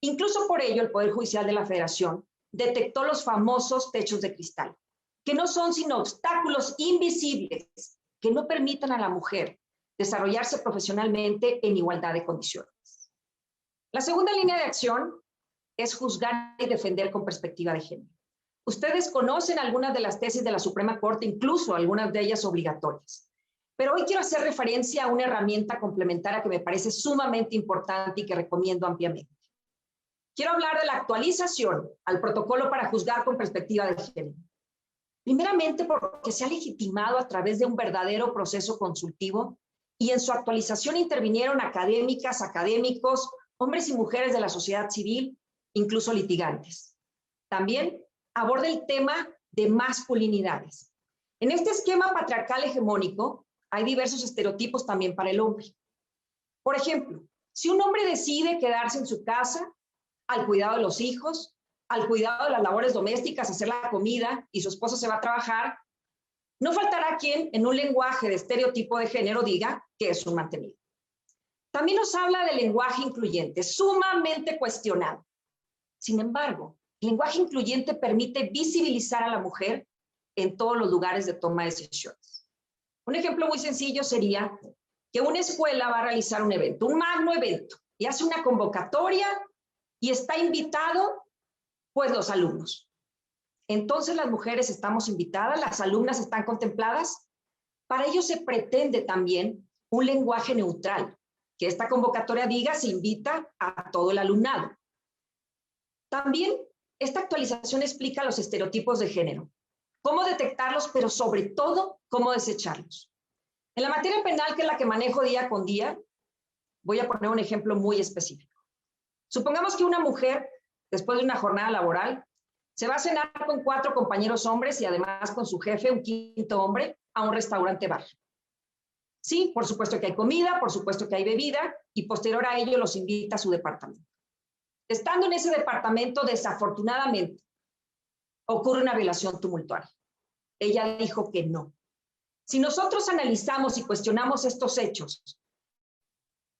Incluso por ello, el Poder Judicial de la Federación detectó los famosos techos de cristal, que no son sino obstáculos invisibles que no permitan a la mujer desarrollarse profesionalmente en igualdad de condiciones. La segunda línea de acción es juzgar y defender con perspectiva de género. Ustedes conocen algunas de las tesis de la Suprema Corte, incluso algunas de ellas obligatorias. Pero hoy quiero hacer referencia a una herramienta complementaria que me parece sumamente importante y que recomiendo ampliamente. Quiero hablar de la actualización al protocolo para juzgar con perspectiva de género. Primeramente porque se ha legitimado a través de un verdadero proceso consultivo y en su actualización intervinieron académicas, académicos, hombres y mujeres de la sociedad civil, incluso litigantes. También aborda el tema de masculinidades. En este esquema patriarcal hegemónico hay diversos estereotipos también para el hombre. Por ejemplo, si un hombre decide quedarse en su casa al cuidado de los hijos, al cuidado de las labores domésticas, hacer la comida y su esposo se va a trabajar, no faltará quien en un lenguaje de estereotipo de género diga que es un mantenido. También nos habla del lenguaje incluyente, sumamente cuestionado. Sin embargo, el lenguaje incluyente permite visibilizar a la mujer en todos los lugares de toma de decisiones. Un ejemplo muy sencillo sería que una escuela va a realizar un evento, un magno evento, y hace una convocatoria y está invitado, pues, los alumnos. Entonces las mujeres estamos invitadas, las alumnas están contempladas. Para ello se pretende también un lenguaje neutral, que esta convocatoria diga se invita a todo el alumnado. También esta actualización explica los estereotipos de género, cómo detectarlos, pero sobre todo, cómo desecharlos. En la materia penal, que es la que manejo día con día, voy a poner un ejemplo muy específico. Supongamos que una mujer, después de una jornada laboral, se va a cenar con 4 compañeros hombres y además con su jefe, un 5º hombre, a un restaurante bar. Sí, por supuesto que hay comida, por supuesto que hay bebida, y posterior a ello los invita a su departamento. Estando en ese departamento, desafortunadamente, ocurre una violación tumultuaria. Ella dijo que no. Si nosotros analizamos y cuestionamos estos hechos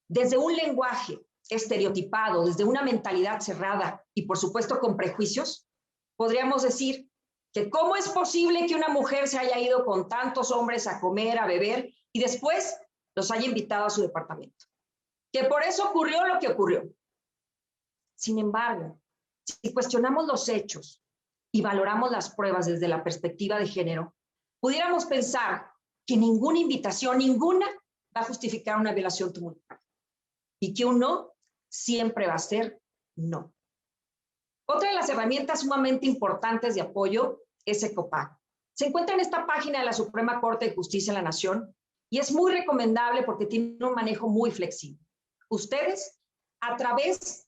desde un lenguaje estereotipado, desde una mentalidad cerrada y por supuesto con prejuicios, podríamos decir que cómo es posible que una mujer se haya ido con tantos hombres a comer, a beber y después los haya invitado a su departamento. que por eso ocurrió lo que ocurrió. Sin embargo, si cuestionamos los hechos y valoramos las pruebas desde la perspectiva de género, pudiéramos pensar que ninguna invitación, ninguna, va a justificar una violación tumultuaria y que un no siempre va a ser no. Otra de las herramientas sumamente importantes de apoyo es ECOPAC. Se encuentra en esta página de la Suprema Corte de Justicia de la Nación y es muy recomendable porque tiene un manejo muy flexible. Ustedes, a través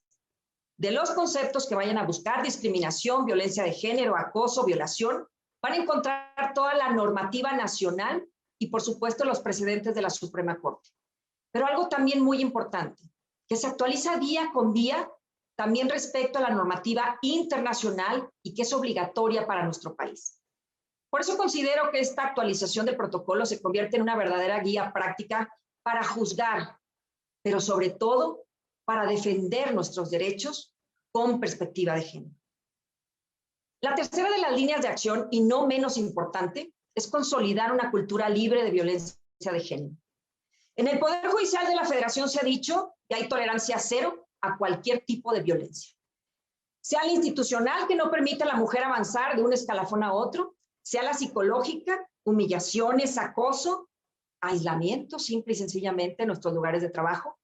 de los conceptos que vayan a buscar, discriminación, violencia de género, acoso, violación, van a encontrar toda la normativa nacional y, por supuesto, los precedentes de la Suprema Corte. Pero algo también muy importante, que se actualiza día con día también respecto a la normativa internacional y que es obligatoria para nuestro país. Por eso considero que esta actualización del protocolo se convierte en una verdadera guía práctica para juzgar, pero sobre todo para defender nuestros derechos con perspectiva de género. La tercera de las líneas de acción, y no menos importante, es consolidar una cultura libre de violencia de género. En el Poder Judicial de la Federación se ha dicho que hay tolerancia cero a cualquier tipo de violencia. Sea la institucional, que no permite a la mujer avanzar de un escalafón a otro, sea la psicológica, humillaciones, acoso, aislamiento, simple y sencillamente en nuestros lugares de trabajo,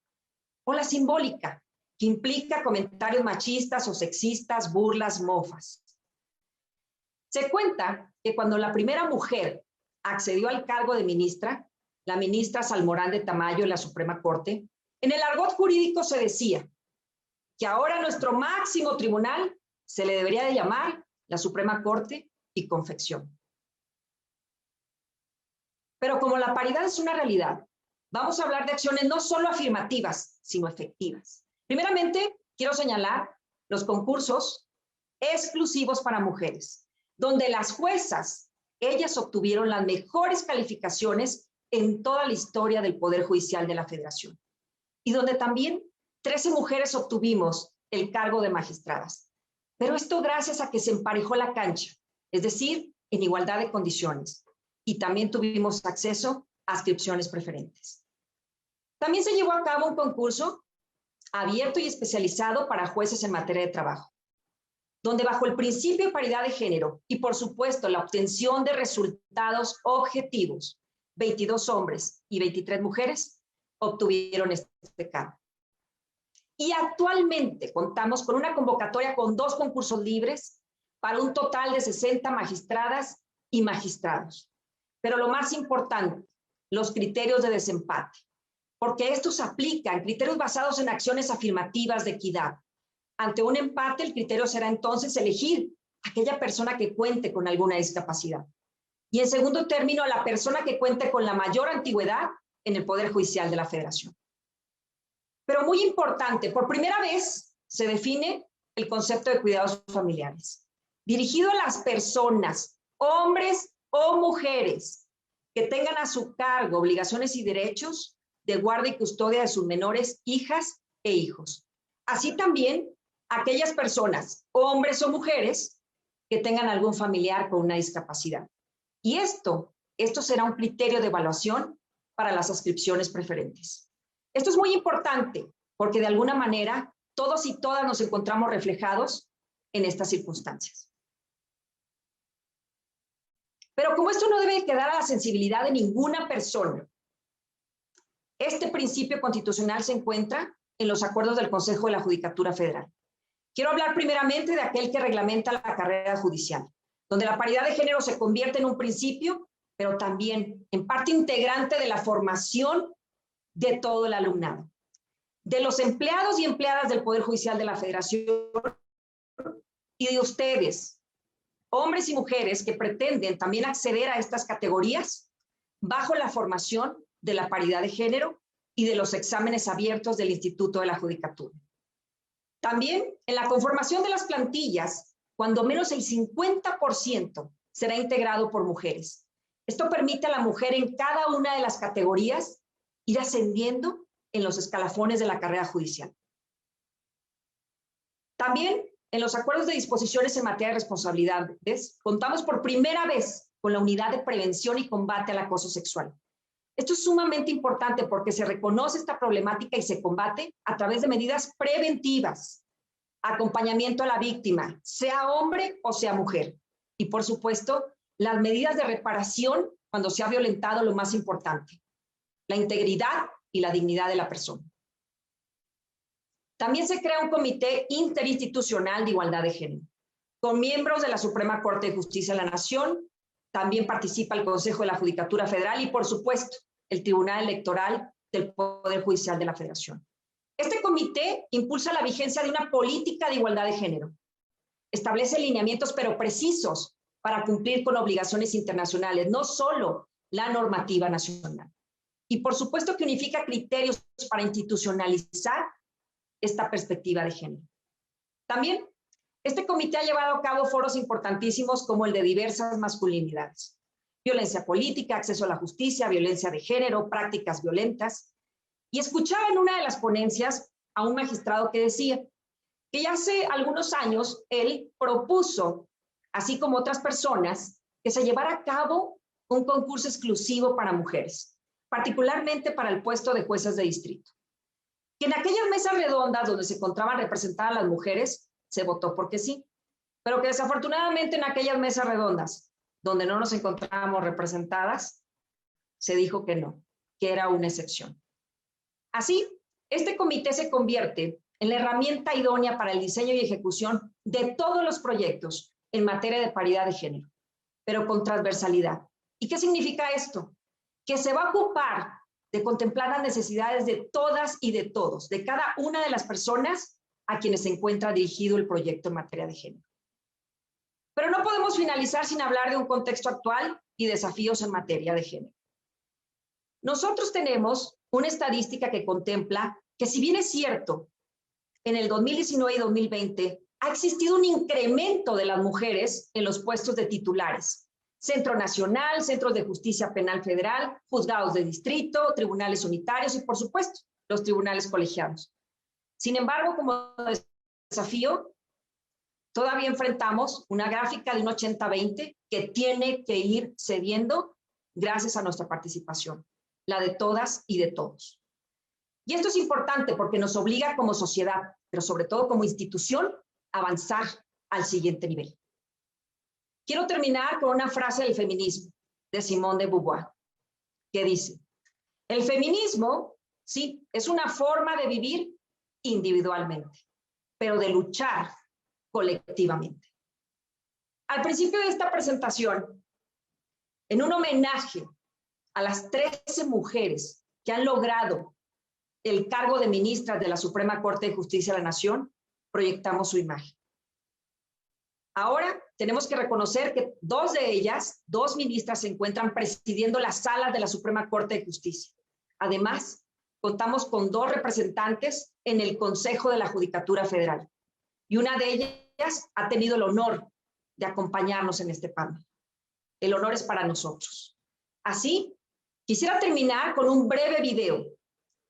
o la simbólica, que implica comentarios machistas o sexistas, burlas, mofas. Se cuenta que cuando la primera mujer accedió al cargo de ministra, la ministra Salmorán de Tamayo en la Suprema Corte, en el argot jurídico se decía que ahora nuestro máximo tribunal se le debería de llamar la Suprema Corte y Confección. Pero como la paridad es una realidad, vamos a hablar de acciones no solo afirmativas, sino efectivas. Primeramente, quiero señalar los concursos exclusivos para mujeres, donde las juezas, ellas obtuvieron las mejores calificaciones en toda la historia del Poder Judicial de la Federación, y donde también 13 mujeres obtuvimos el cargo de magistradas. Pero esto gracias a que se emparejó la cancha, es decir, en igualdad de condiciones, y también tuvimos acceso a adscripciones preferentes. También se llevó a cabo un concurso abierto y especializado para jueces en materia de trabajo, donde bajo el principio de paridad de género y por supuesto la obtención de resultados objetivos, 22 hombres y 23 mujeres obtuvieron este cargo. Y actualmente contamos con una convocatoria con 2 concursos libres para un total de 60 magistradas y magistrados. Pero lo más importante, los criterios de desempate, porque estos aplican criterios basados en acciones afirmativas de equidad. Ante un empate, el criterio será entonces elegir a aquella persona que cuente con alguna discapacidad. Y en segundo término, a la persona que cuente con la mayor antigüedad en el Poder Judicial de la Federación. Pero muy importante, por primera vez se define el concepto de cuidados familiares, dirigido a las personas, hombres o mujeres, que tengan a su cargo obligaciones y derechos de guarda y custodia de sus menores hijas e hijos. Así también aquellas personas, hombres o mujeres, que tengan algún familiar con una discapacidad. Y esto será un criterio de evaluación para las adscripciones preferentes. Esto es muy importante porque de alguna manera todos y todas nos encontramos reflejados en estas circunstancias. Pero como esto no debe quedar a la sensibilidad de ninguna persona, este principio constitucional se encuentra en los acuerdos del Consejo de la Judicatura Federal. Quiero hablar primeramente de aquel que reglamenta la carrera judicial, donde la paridad de género se convierte en un principio, pero también en parte integrante de la formación de todo el alumnado, de los empleados y empleadas del Poder Judicial de la Federación y de ustedes, hombres y mujeres que pretenden también acceder a estas categorías bajo la formación de la paridad de género y de los exámenes abiertos del Instituto de la Judicatura. También en la conformación de las plantillas, cuando menos el 50% será integrado por mujeres. Esto permite a la mujer en cada una de las categorías ir ascendiendo en los escalafones de la carrera judicial. También en los acuerdos de disposiciones en materia de responsabilidades, contamos por primera vez con la unidad de prevención y combate al acoso sexual, Esto es sumamente importante porque se reconoce esta problemática y se combate a través de medidas preventivas, acompañamiento a la víctima, sea hombre o sea mujer. Y por supuesto, las medidas de reparación cuando se ha violentado lo más importante, la integridad y la dignidad de la persona. También se crea un comité interinstitucional de igualdad de género, con miembros de la Suprema Corte de Justicia de la Nación. También participa el Consejo de la Judicatura Federal y, por supuesto, el Tribunal Electoral del Poder Judicial de la Federación. Este comité impulsa la vigencia de una política de igualdad de género. Establece lineamientos, pero precisos, para cumplir con obligaciones internacionales, no solo la normativa nacional. Y, por supuesto, que unifica criterios para institucionalizar esta perspectiva de género. También, este comité ha llevado a cabo foros importantísimos como el de diversas masculinidades, violencia política, acceso a la justicia, violencia de género, prácticas violentas. Y escuchaba en una de las ponencias a un magistrado que decía que ya hace algunos años él propuso, así como otras personas, que se llevara a cabo un concurso exclusivo para mujeres, particularmente para el puesto de jueces de distrito. Que en aquellas mesas redondas donde se encontraban representadas las mujeres, se votó porque sí, pero que desafortunadamente en aquellas mesas redondas donde no nos encontrábamos representadas, se dijo que no, que era una excepción. Así, este comité se convierte en la herramienta idónea para el diseño y ejecución de todos los proyectos en materia de paridad de género, pero con transversalidad. ¿Y qué significa esto? Que se va a ocupar de contemplar las necesidades de todas y de todos, de cada una de las personas a quienes se encuentra dirigido el proyecto en materia de género. Pero no podemos finalizar sin hablar de un contexto actual y desafíos en materia de género. Nosotros tenemos una estadística que contempla que, si bien es cierto, en el 2019 y 2020 ha existido un incremento de las mujeres en los puestos de titulares, Centro Nacional, Centros de Justicia Penal Federal, juzgados de distrito, tribunales unitarios y, por supuesto, los tribunales colegiados. Sin embargo, como desafío, todavía enfrentamos una gráfica de un 80-20 que tiene que ir cediendo gracias a nuestra participación, la de todas y de todos. Y esto es importante porque nos obliga como sociedad, pero sobre todo como institución, a avanzar al siguiente nivel. Quiero terminar con una frase del feminismo de Simone de Beauvoir, que dice: el feminismo, sí, es una forma de vivir individualmente, pero de luchar colectivamente. Al principio de esta presentación, en un homenaje a las 13 mujeres que han logrado el cargo de ministras de la Suprema Corte de Justicia de la Nación, proyectamos su imagen. Ahora tenemos que reconocer que dos de ellas, dos ministras, se encuentran presidiendo las salas de la Suprema Corte de Justicia. Además, contamos con dos representantes en el Consejo de la Judicatura Federal. Y una de ellas ha tenido el honor de acompañarnos en este panel. El honor es para nosotros. Así, quisiera terminar con un breve video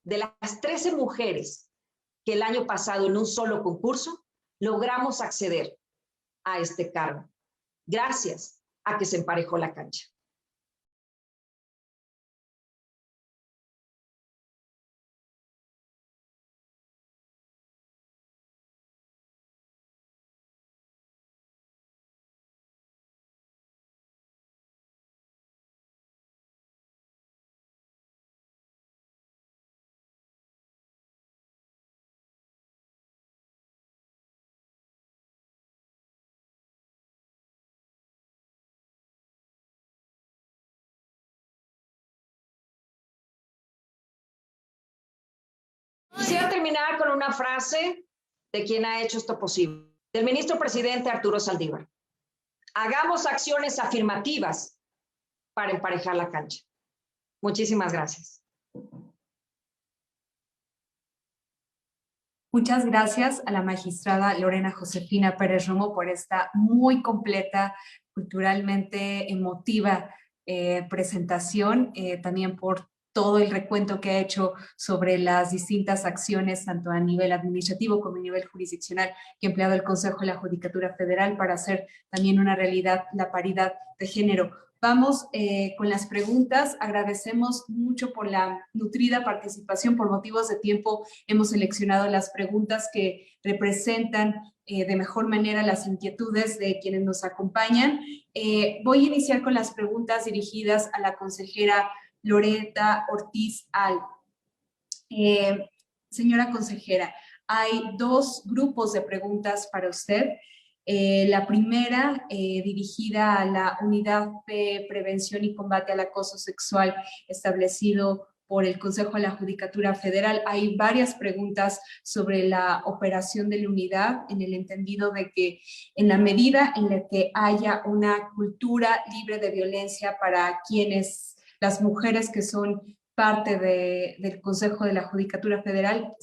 de las 13 mujeres que el año pasado en un solo concurso logramos acceder a este cargo, gracias a que se emparejó la cancha. Quisiera terminar con una frase de quien ha hecho esto posible, del ministro presidente Arturo Saldívar. Hagamos acciones afirmativas para emparejar la cancha. Muchísimas gracias. Muchas gracias a la magistrada Lorena Josefina Pérez Romo por esta muy completa, culturalmente emotiva presentación, también por todo el recuento que ha hecho sobre las distintas acciones, tanto a nivel administrativo como a nivel jurisdiccional, que ha empleado el Consejo de la Judicatura Federal para hacer también una realidad la paridad de género. Vamos con las preguntas. Agradecemos mucho por la nutrida participación. Por motivos de tiempo hemos seleccionado las preguntas que representan de mejor manera las inquietudes de quienes nos acompañan. Voy a iniciar con las preguntas dirigidas a la consejera Loreta Ortiz Al. Señora consejera, hay dos grupos de preguntas para usted. La primera, dirigida a la Unidad de Prevención y Combate al Acoso Sexual establecido por el Consejo de la Judicatura Federal. Hay varias preguntas sobre la operación de la unidad, en el entendido de que en la medida en la que haya una cultura libre de violencia para quienes, las mujeres que son parte del Consejo de la Judicatura Federal,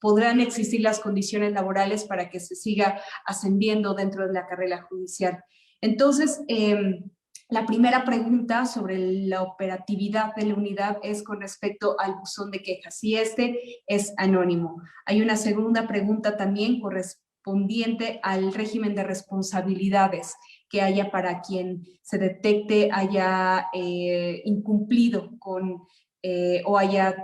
podrán existir las condiciones laborales para que se siga ascendiendo dentro de la carrera judicial. Entonces, la primera pregunta sobre la operatividad de la unidad es con respecto al buzón de quejas, si este es anónimo. Hay una segunda pregunta también correspondiente al régimen de responsabilidades que haya para quien se detecte haya incumplido con o haya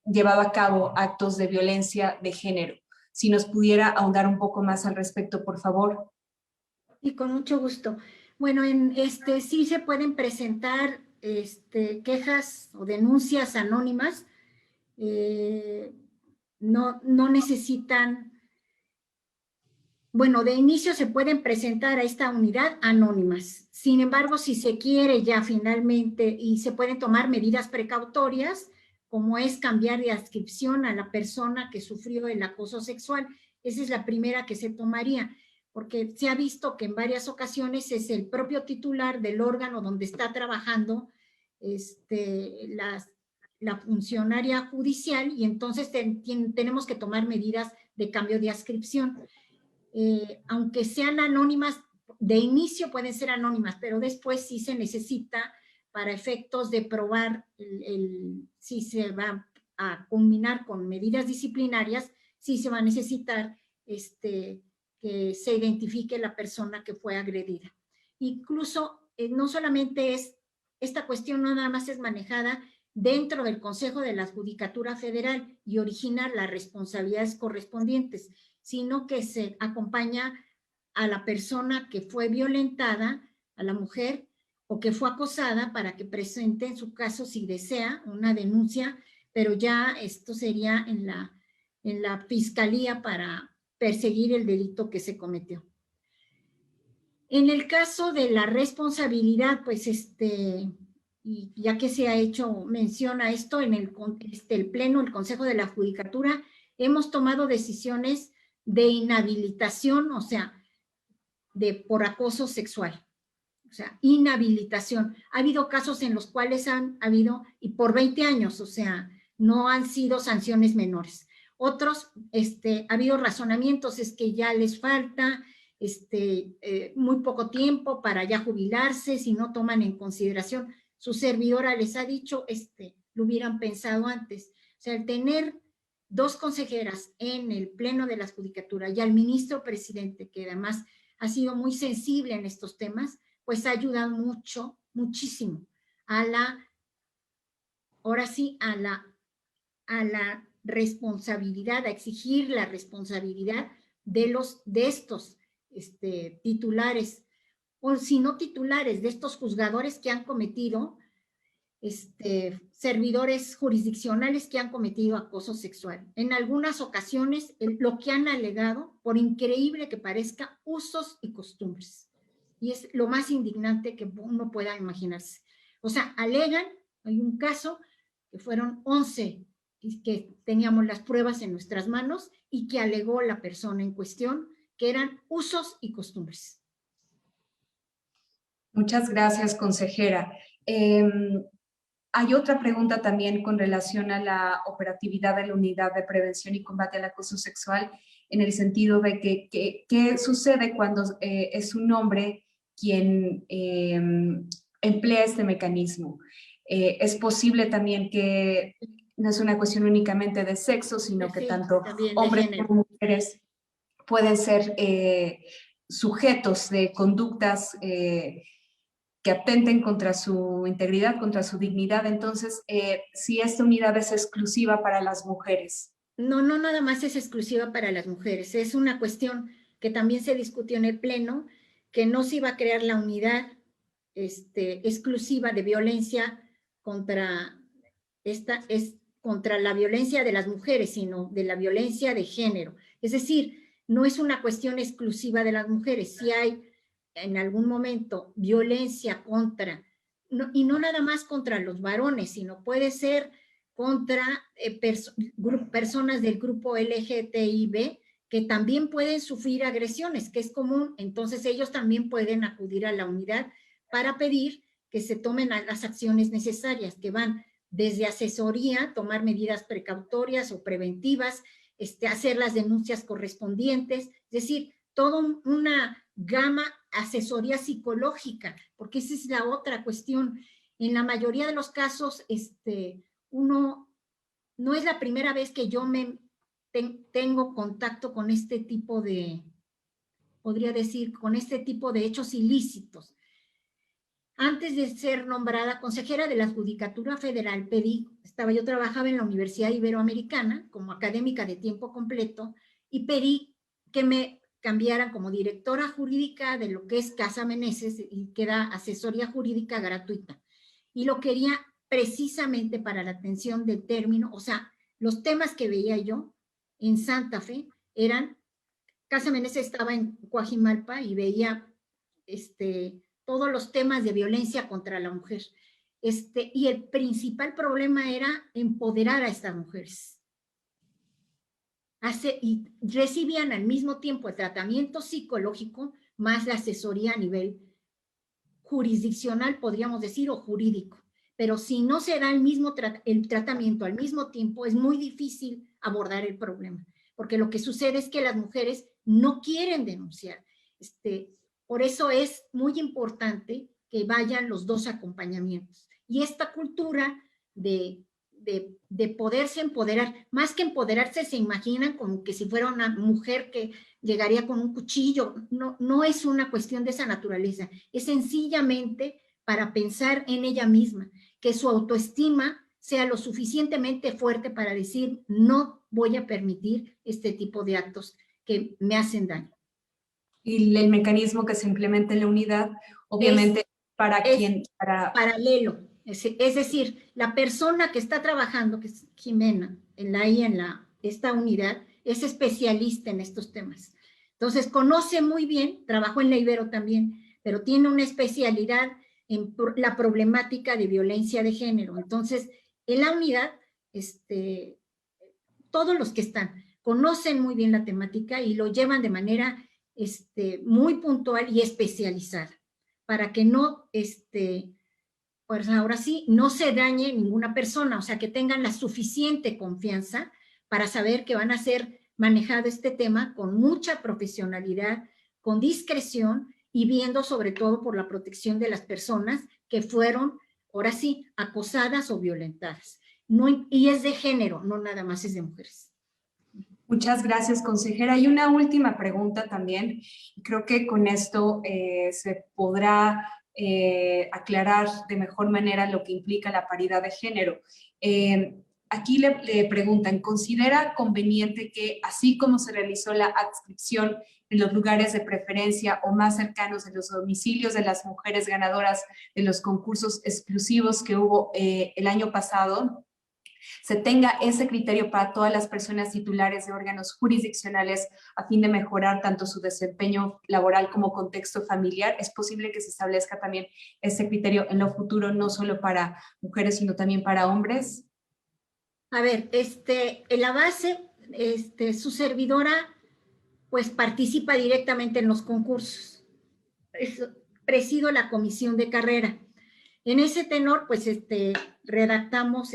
llevado a cabo actos de violencia de género. Si nos pudiera ahondar un poco más al respecto, por favor. Y con mucho gusto. Bueno, sí se pueden presentar quejas o denuncias anónimas. No necesitan, bueno, de inicio se pueden presentar a esta unidad anónimas. Sin embargo, si se quiere ya finalmente y se pueden tomar medidas precautorias, como es cambiar de adscripción a la persona que sufrió el acoso sexual. Esa es la primera que se tomaría, porque se ha visto que en varias ocasiones es el propio titular del órgano donde está trabajando la funcionaria judicial, y entonces tenemos que tomar medidas de cambio de adscripción. Aunque sean anónimas, de inicio pueden ser anónimas, pero después sí se necesita, para efectos de probar si se va a culminar con medidas disciplinarias, sí se va a necesitar que se identifique la persona que fue agredida. Incluso, no solamente es, esta cuestión no nada más es manejada dentro del Consejo de la Judicatura Federal y origina las responsabilidades correspondientes, sino que se acompaña a la persona que fue violentada, a la mujer, o que fue acosada, para que presente en su caso, si desea, una denuncia, pero ya esto sería en la fiscalía para perseguir el delito que se cometió. En el caso de la responsabilidad, pues y ya que se ha hecho mención a esto, en el Pleno, el Consejo de la Judicatura, hemos tomado decisiones de inhabilitación, o sea, por acoso sexual. O sea, inhabilitación. Ha habido casos en los cuales han habido, y por 20 años, o sea, no han sido sanciones menores. Otros, ha habido razonamientos, es que ya les falta muy poco tiempo para ya jubilarse, si no toman en consideración. Su servidora les ha dicho, lo hubieran pensado antes. O sea, el tener dos consejeras en el Pleno de la Judicatura y al ministro presidente, que además ha sido muy sensible en estos temas, pues ha ayudado muchísimo a la responsabilidad, a exigir la responsabilidad de estos titulares, o si no titulares, de estos juzgadores que han cometido, servidores jurisdiccionales que han cometido acoso sexual. En algunas ocasiones, lo que han alegado, por increíble que parezca, usos y costumbres. Y es lo más indignante que uno pueda imaginarse. O sea, alegan, hay un caso que fueron 11 y que teníamos las pruebas en nuestras manos y que alegó la persona en cuestión que eran usos y costumbres. Muchas gracias, consejera. Hay otra pregunta también con relación a la operatividad de la Unidad de Prevención y Combate al Acoso Sexual, en el sentido de que qué sucede cuando es un hombre quien emplea este mecanismo. Es posible también que no es una cuestión únicamente de sexo, sino que tanto hombres como mujeres pueden ser sujetos de conductas que atenten contra su integridad, contra su dignidad. Entonces, si esta unidad es exclusiva para las mujeres. No, no nada más es exclusiva para las mujeres, es una cuestión que también se discutió en el Pleno, que no se iba a crear la unidad exclusiva de violencia contra contra la violencia de las mujeres, sino de la violencia de género. Es decir, no es una cuestión exclusiva de las mujeres. Si hay en algún momento violencia contra, y no nada más contra los varones, sino puede ser contra personas del grupo LGTBI que también pueden sufrir agresiones, que es común. Entonces ellos también pueden acudir a la unidad para pedir que se tomen las acciones necesarias, que van desde asesoría, tomar medidas precautorias o preventivas, hacer las denuncias correspondientes, es decir, toda una gama, asesoría psicológica, porque esa es la otra cuestión. En la mayoría de los casos, uno, no es la primera vez que yo tengo contacto con este tipo de, podría decir, con este tipo de hechos ilícitos. Antes de ser nombrada consejera de la Judicatura Federal, yo trabajaba en la Universidad Iberoamericana como académica de tiempo completo y pedí que me cambiaran como directora jurídica de lo que es Casa Meneses y que da asesoría jurídica gratuita. Y lo quería precisamente para la atención del término, o sea, los temas que veía yo en Santa Fe eran, Casa Meneses estaba en Coajimalpa y veía todos los temas de violencia contra la mujer. Y el principal problema era empoderar a estas mujeres. Y recibían al mismo tiempo el tratamiento psicológico más la asesoría a nivel jurisdiccional, podríamos decir, o jurídico. Pero si no se da el tratamiento al mismo tiempo, es muy difícil abordar el problema, porque lo que sucede es que las mujeres no quieren denunciar. Por eso es muy importante que vayan los dos acompañamientos. Y esta cultura de poderse empoderar, más que empoderarse, se imaginan como que si fuera una mujer que llegaría con un cuchillo. No, no es una cuestión de esa naturaleza, es sencillamente para pensar en ella misma, que su autoestima sea lo suficientemente fuerte para decir, no voy a permitir este tipo de actos que me hacen daño. Y el mecanismo que se implementa en la unidad, obviamente, paralelo. Es decir, la persona que está trabajando, que es Jimena, esta unidad, es especialista en estos temas. Entonces, conoce muy bien, trabajó en la Ibero también, pero tiene una especialidad en la problemática de violencia de género. Entonces, en la unidad, todos los que están conocen muy bien la temática y lo llevan de manera muy puntual y especializada, para que no, pues ahora sí, no se dañe ninguna persona, o sea, que tengan la suficiente confianza para saber que van a ser manejado este tema con mucha profesionalidad, con discreción y viendo sobre todo por la protección de las personas que fueron, ahora sí, acosadas o violentadas. No, y es de género, no nada más es de mujeres. Muchas gracias, consejera. Y una última pregunta también. Creo que con esto se podrá aclarar de mejor manera lo que implica la paridad de género. Aquí le preguntan, ¿considera conveniente que, así como se realizó la adscripción en los lugares de preferencia o más cercanos en los domicilios de las mujeres ganadoras de los concursos exclusivos que hubo el año pasado, se tenga ese criterio para todas las personas titulares de órganos jurisdiccionales a fin de mejorar tanto su desempeño laboral como contexto familiar? ¿Es posible que se establezca también ese criterio en lo futuro, no solo para mujeres, sino también para hombres? A ver, en la base, su servidora, pues participa directamente en los concursos. Presido la comisión de carrera. En ese tenor, pues, redactamos,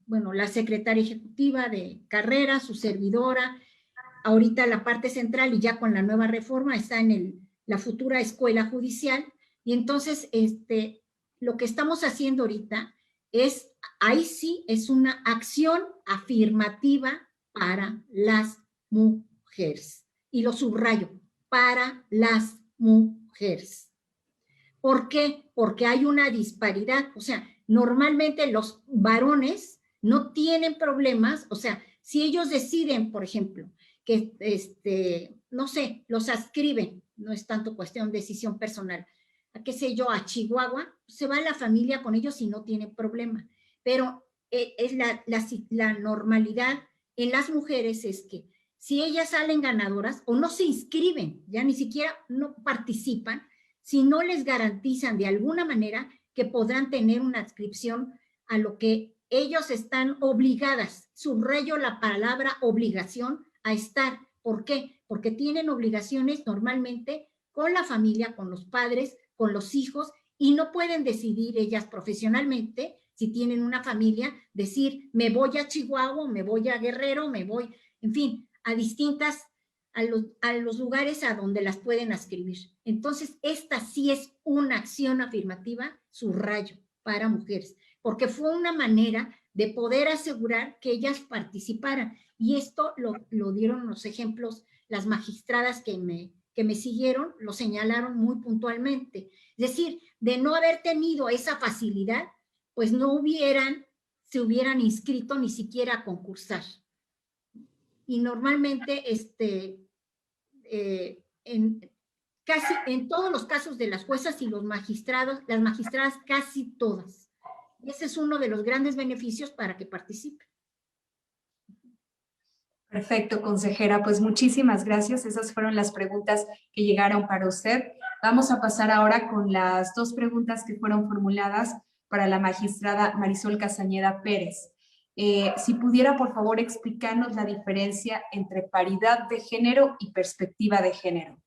bueno, la secretaria ejecutiva de carrera, su servidora, ahorita la parte central y ya con la nueva reforma está en la futura escuela judicial. Y entonces, lo que estamos haciendo ahorita es, ahí sí, es una acción afirmativa para las mujeres. Y lo subrayo, para las mujeres. ¿Por qué? Porque hay una disparidad. O sea, normalmente los varones no tienen problemas. O sea, si ellos deciden, por ejemplo, que, no sé, los adscriben, no es tanto cuestión de decisión personal, a qué sé yo, a Chihuahua, se va la familia con ellos y no tiene problema. Pero es la normalidad en las mujeres es que si ellas salen ganadoras o no se inscriben, ya ni siquiera no participan, si no les garantizan de alguna manera que podrán tener una adscripción a lo que ellos están obligadas, subrayo la palabra obligación, a estar. ¿Por qué? Porque tienen obligaciones normalmente con la familia, con los padres, con los hijos, y no pueden decidir ellas profesionalmente, si tienen una familia, decir, me voy a Chihuahua, me voy a Guerrero, me voy, en fin, a los lugares a donde las pueden adscribir. Entonces, esta sí es una acción afirmativa, subrayo, para mujeres, porque fue una manera de poder asegurar que ellas participaran. Y esto lo dieron los ejemplos, las magistradas que me siguieron, lo señalaron muy puntualmente. Es decir, de no haber tenido esa facilidad, pues no se hubieran inscrito ni siquiera a concursar. Y normalmente, casi en todos los casos de las juezas y los magistrados, las magistradas casi todas. Ese es uno de los grandes beneficios para que participen. Perfecto, consejera. Pues muchísimas gracias. Esas fueron las preguntas que llegaron para usted. Vamos a pasar ahora con las dos preguntas que fueron formuladas para la magistrada Marisol Castañeda Pérez. Si pudiera, por favor, explicarnos la diferencia entre paridad de género y perspectiva de género.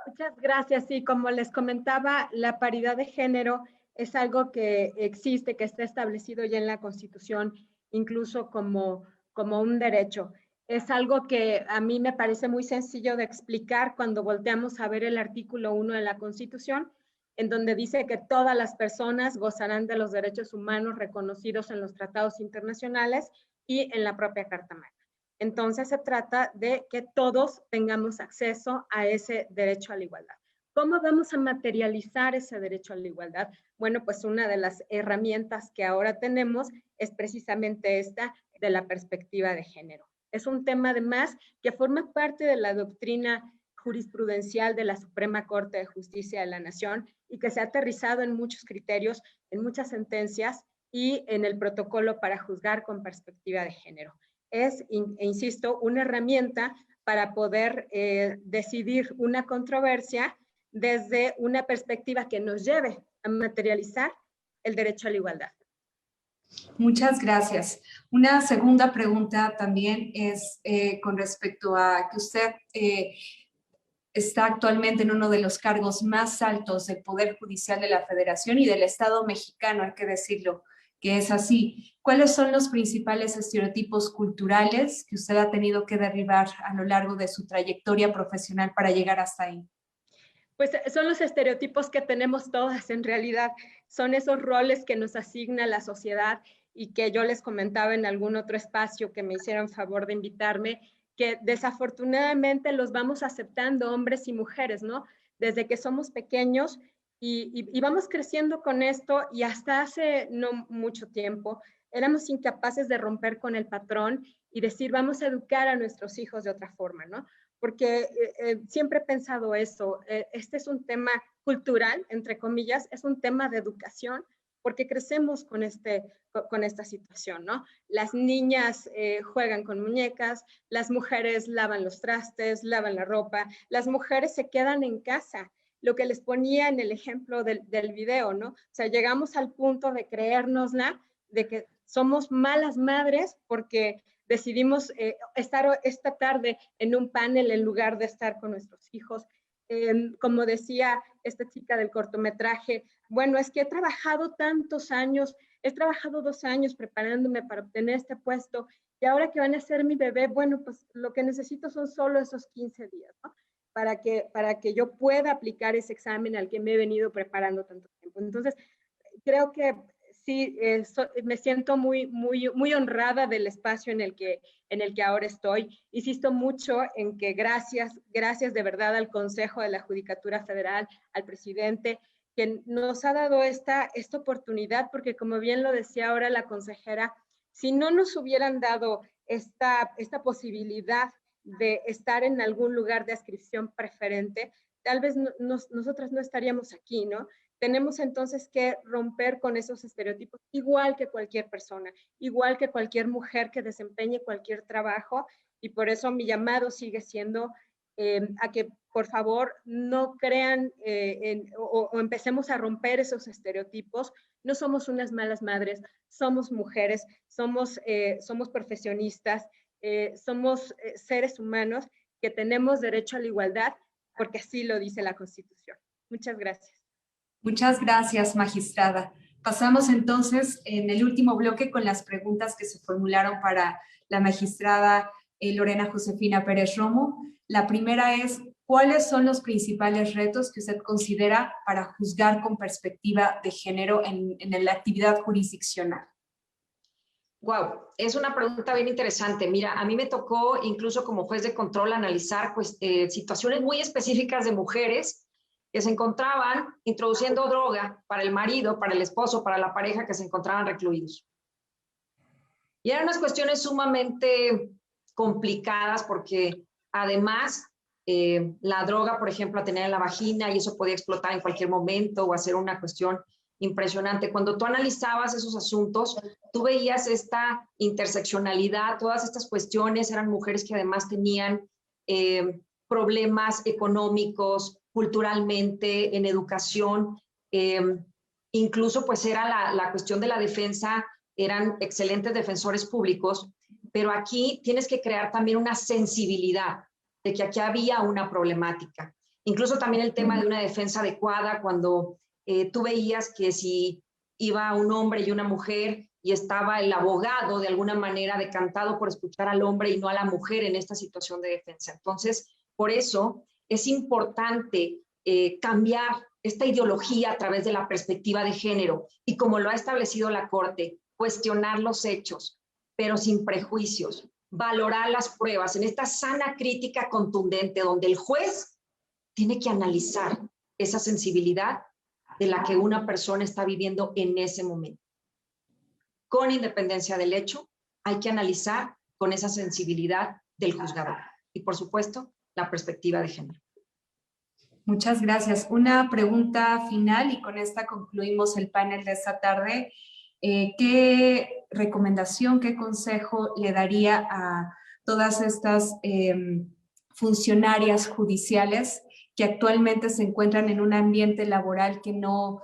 Muchas gracias. Sí, como les comentaba, la paridad de género es algo que existe, que está establecido ya en la Constitución, incluso como un derecho. Es algo que a mí me parece muy sencillo de explicar cuando volteamos a ver el artículo 1 de la Constitución, en donde dice que todas las personas gozarán de los derechos humanos reconocidos en los tratados internacionales y en la propia Carta Magna. Entonces se trata de que todos tengamos acceso a ese derecho a la igualdad. ¿Cómo vamos a materializar ese derecho a la igualdad? Bueno, pues una de las herramientas que ahora tenemos es precisamente esta de la perspectiva de género. Es un tema además que forma parte de la doctrina jurisprudencial de la Suprema Corte de Justicia de la Nación y que se ha aterrizado en muchos criterios, en muchas sentencias y en el protocolo para juzgar con perspectiva de género. Es, insisto, una herramienta para poder decidir una controversia desde una perspectiva que nos lleve a materializar el derecho a la igualdad. Muchas gracias. Una segunda pregunta también es con respecto a que usted está actualmente en uno de los cargos más altos del Poder Judicial de la Federación y del Estado mexicano, hay que decirlo, que es así. ¿Cuáles son los principales estereotipos culturales que usted ha tenido que derribar a lo largo de su trayectoria profesional para llegar hasta ahí? Pues son los estereotipos que tenemos todas en realidad, son esos roles que nos asigna la sociedad y que yo les comentaba en algún otro espacio que me hicieron favor de invitarme, que desafortunadamente los vamos aceptando hombres y mujeres, ¿no? Desde que somos pequeños y vamos creciendo con esto y hasta hace no mucho tiempo éramos incapaces de romper con el patrón y decir vamos a educar a nuestros hijos de otra forma, ¿no? Porque siempre he pensado eso, este es un tema cultural, entre comillas, es un tema de educación, porque crecemos con esta situación, ¿no? Las niñas juegan con muñecas, las mujeres lavan los trastes, lavan la ropa, las mujeres se quedan en casa, lo que les ponía en el ejemplo del video, ¿no? O sea, llegamos al punto de creérnosla, de que somos malas madres porque decidimos estar esta tarde en un panel en lugar de estar con nuestros hijos. Como decía esta chica del cortometraje, bueno, es que he trabajado tantos años, he trabajado 2 años preparándome para obtener este puesto y ahora que van a ser mi bebé, bueno, pues lo que necesito son solo esos 15 días, ¿no? Para que yo pueda aplicar ese examen al que me he venido preparando tanto tiempo. Entonces, creo que sí, me siento muy honrada del espacio en el que ahora estoy. Insisto mucho en que gracias de verdad al Consejo de la Judicatura Federal, al presidente, que nos ha dado esta oportunidad, porque como bien lo decía ahora la consejera, si no nos hubieran dado esta posibilidad de estar en algún lugar de adscripción preferente, tal vez nosotras no estaríamos aquí, ¿no? Tenemos entonces que romper con esos estereotipos, igual que cualquier persona, igual que cualquier mujer que desempeñe cualquier trabajo, y por eso mi llamado sigue siendo a que por favor no crean o empecemos a romper esos estereotipos. No somos unas malas madres, somos mujeres, somos profesionistas, somos seres humanos que tenemos derecho a la igualdad porque así lo dice la Constitución. Muchas gracias. Muchas gracias, magistrada. Pasamos entonces en el último bloque con las preguntas que se formularon para la magistrada Lorena Josefina Pérez Romo. La primera es, ¿cuáles son los principales retos que usted considera para juzgar con perspectiva de género en la actividad jurisdiccional? Wow, es una pregunta bien interesante. Mira, a mí me tocó, incluso como juez de control, analizar situaciones muy específicas de mujeres que se encontraban introduciendo droga para el marido, para el esposo, para la pareja que se encontraban recluidos. Y eran unas cuestiones sumamente complicadas porque además la droga, por ejemplo, la tenían en la vagina y eso podía explotar en cualquier momento o hacer una cuestión impresionante. Cuando tú analizabas esos asuntos, tú veías esta interseccionalidad, todas estas cuestiones, eran mujeres que además tenían problemas económicos, culturalmente, en educación, incluso pues era la cuestión de la defensa, eran excelentes defensores públicos, pero aquí tienes que crear también una sensibilidad de que aquí había una problemática. Incluso también el tema de una defensa adecuada, cuando tú veías que si iba un hombre y una mujer y estaba el abogado de alguna manera decantado por escuchar al hombre y no a la mujer en esta situación de defensa. Entonces, por eso es importante cambiar esta ideología a través de la perspectiva de género y como lo ha establecido la Corte, cuestionar los hechos, pero sin prejuicios, valorar las pruebas en esta sana crítica contundente donde el juez tiene que analizar esa sensibilidad de la que una persona está viviendo en ese momento. Con independencia del hecho, hay que analizar con esa sensibilidad del juzgador y, por supuesto, la perspectiva de género. Muchas gracias. Una pregunta final y con esta concluimos el panel de esta tarde. ¿Qué recomendación, qué consejo le daría a todas estas funcionarias judiciales que actualmente se encuentran en un ambiente laboral que no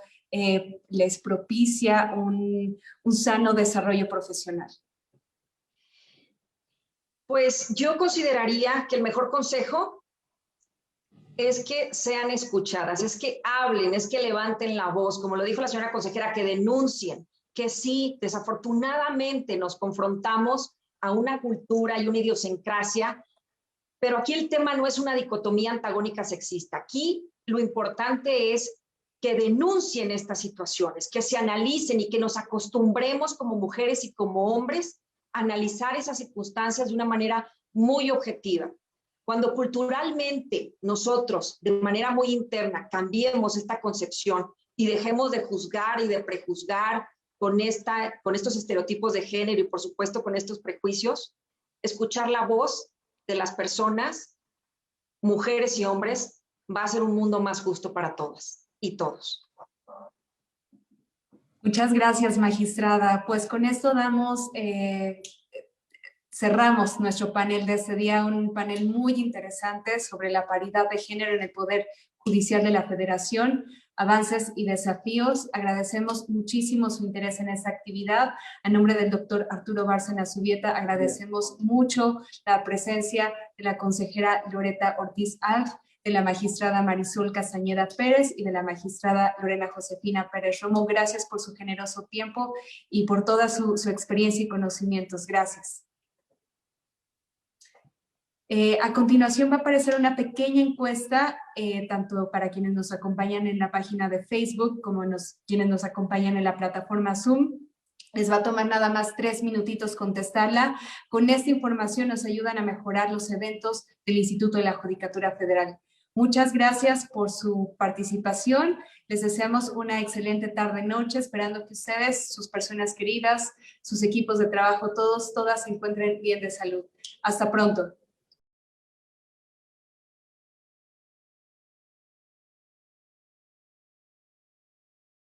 les propicia un sano desarrollo profesional? Pues yo consideraría que el mejor consejo es que sean escuchadas, es que hablen, es que levanten la voz, como lo dijo la señora consejera, que denuncien, que sí, desafortunadamente nos confrontamos a una cultura y una idiosincrasia, pero aquí el tema no es una dicotomía antagónica sexista. Aquí lo importante es que denuncien estas situaciones, que se analicen y que nos acostumbremos como mujeres y como hombres a analizar esas circunstancias de una manera muy objetiva. Cuando culturalmente nosotros, de manera muy interna, cambiemos esta concepción y dejemos de juzgar y de prejuzgar con estos estereotipos de género y, por supuesto, con estos prejuicios, escuchar la voz de las personas, mujeres y hombres, va a ser un mundo más justo para todas y todos. Muchas gracias, magistrada. Pues con esto cerramos nuestro panel de este día, un panel muy interesante sobre la paridad de género en el Poder Judicial de la Federación, avances y desafíos. Agradecemos muchísimo su interés en esta actividad. A nombre del doctor Arturo Bárcena Zubieta, agradecemos mucho la presencia de la consejera Loreta Ortiz Alf, de la magistrada Marisol Castañeda Pérez y de la magistrada Lorena Josefina Pérez Romo. Gracias por su generoso tiempo y por toda su experiencia y conocimientos. Gracias. A continuación va a aparecer una pequeña encuesta, tanto para quienes nos acompañan en la página de Facebook como quienes nos acompañan en la plataforma Zoom. Les va a tomar nada más 3 minutitos contestarla. Con esta información nos ayudan a mejorar los eventos del Instituto de la Judicatura Federal. Muchas gracias por su participación. Les deseamos una excelente tarde-noche, esperando que ustedes, sus personas queridas, sus equipos de trabajo, todas se encuentren bien de salud. Hasta pronto.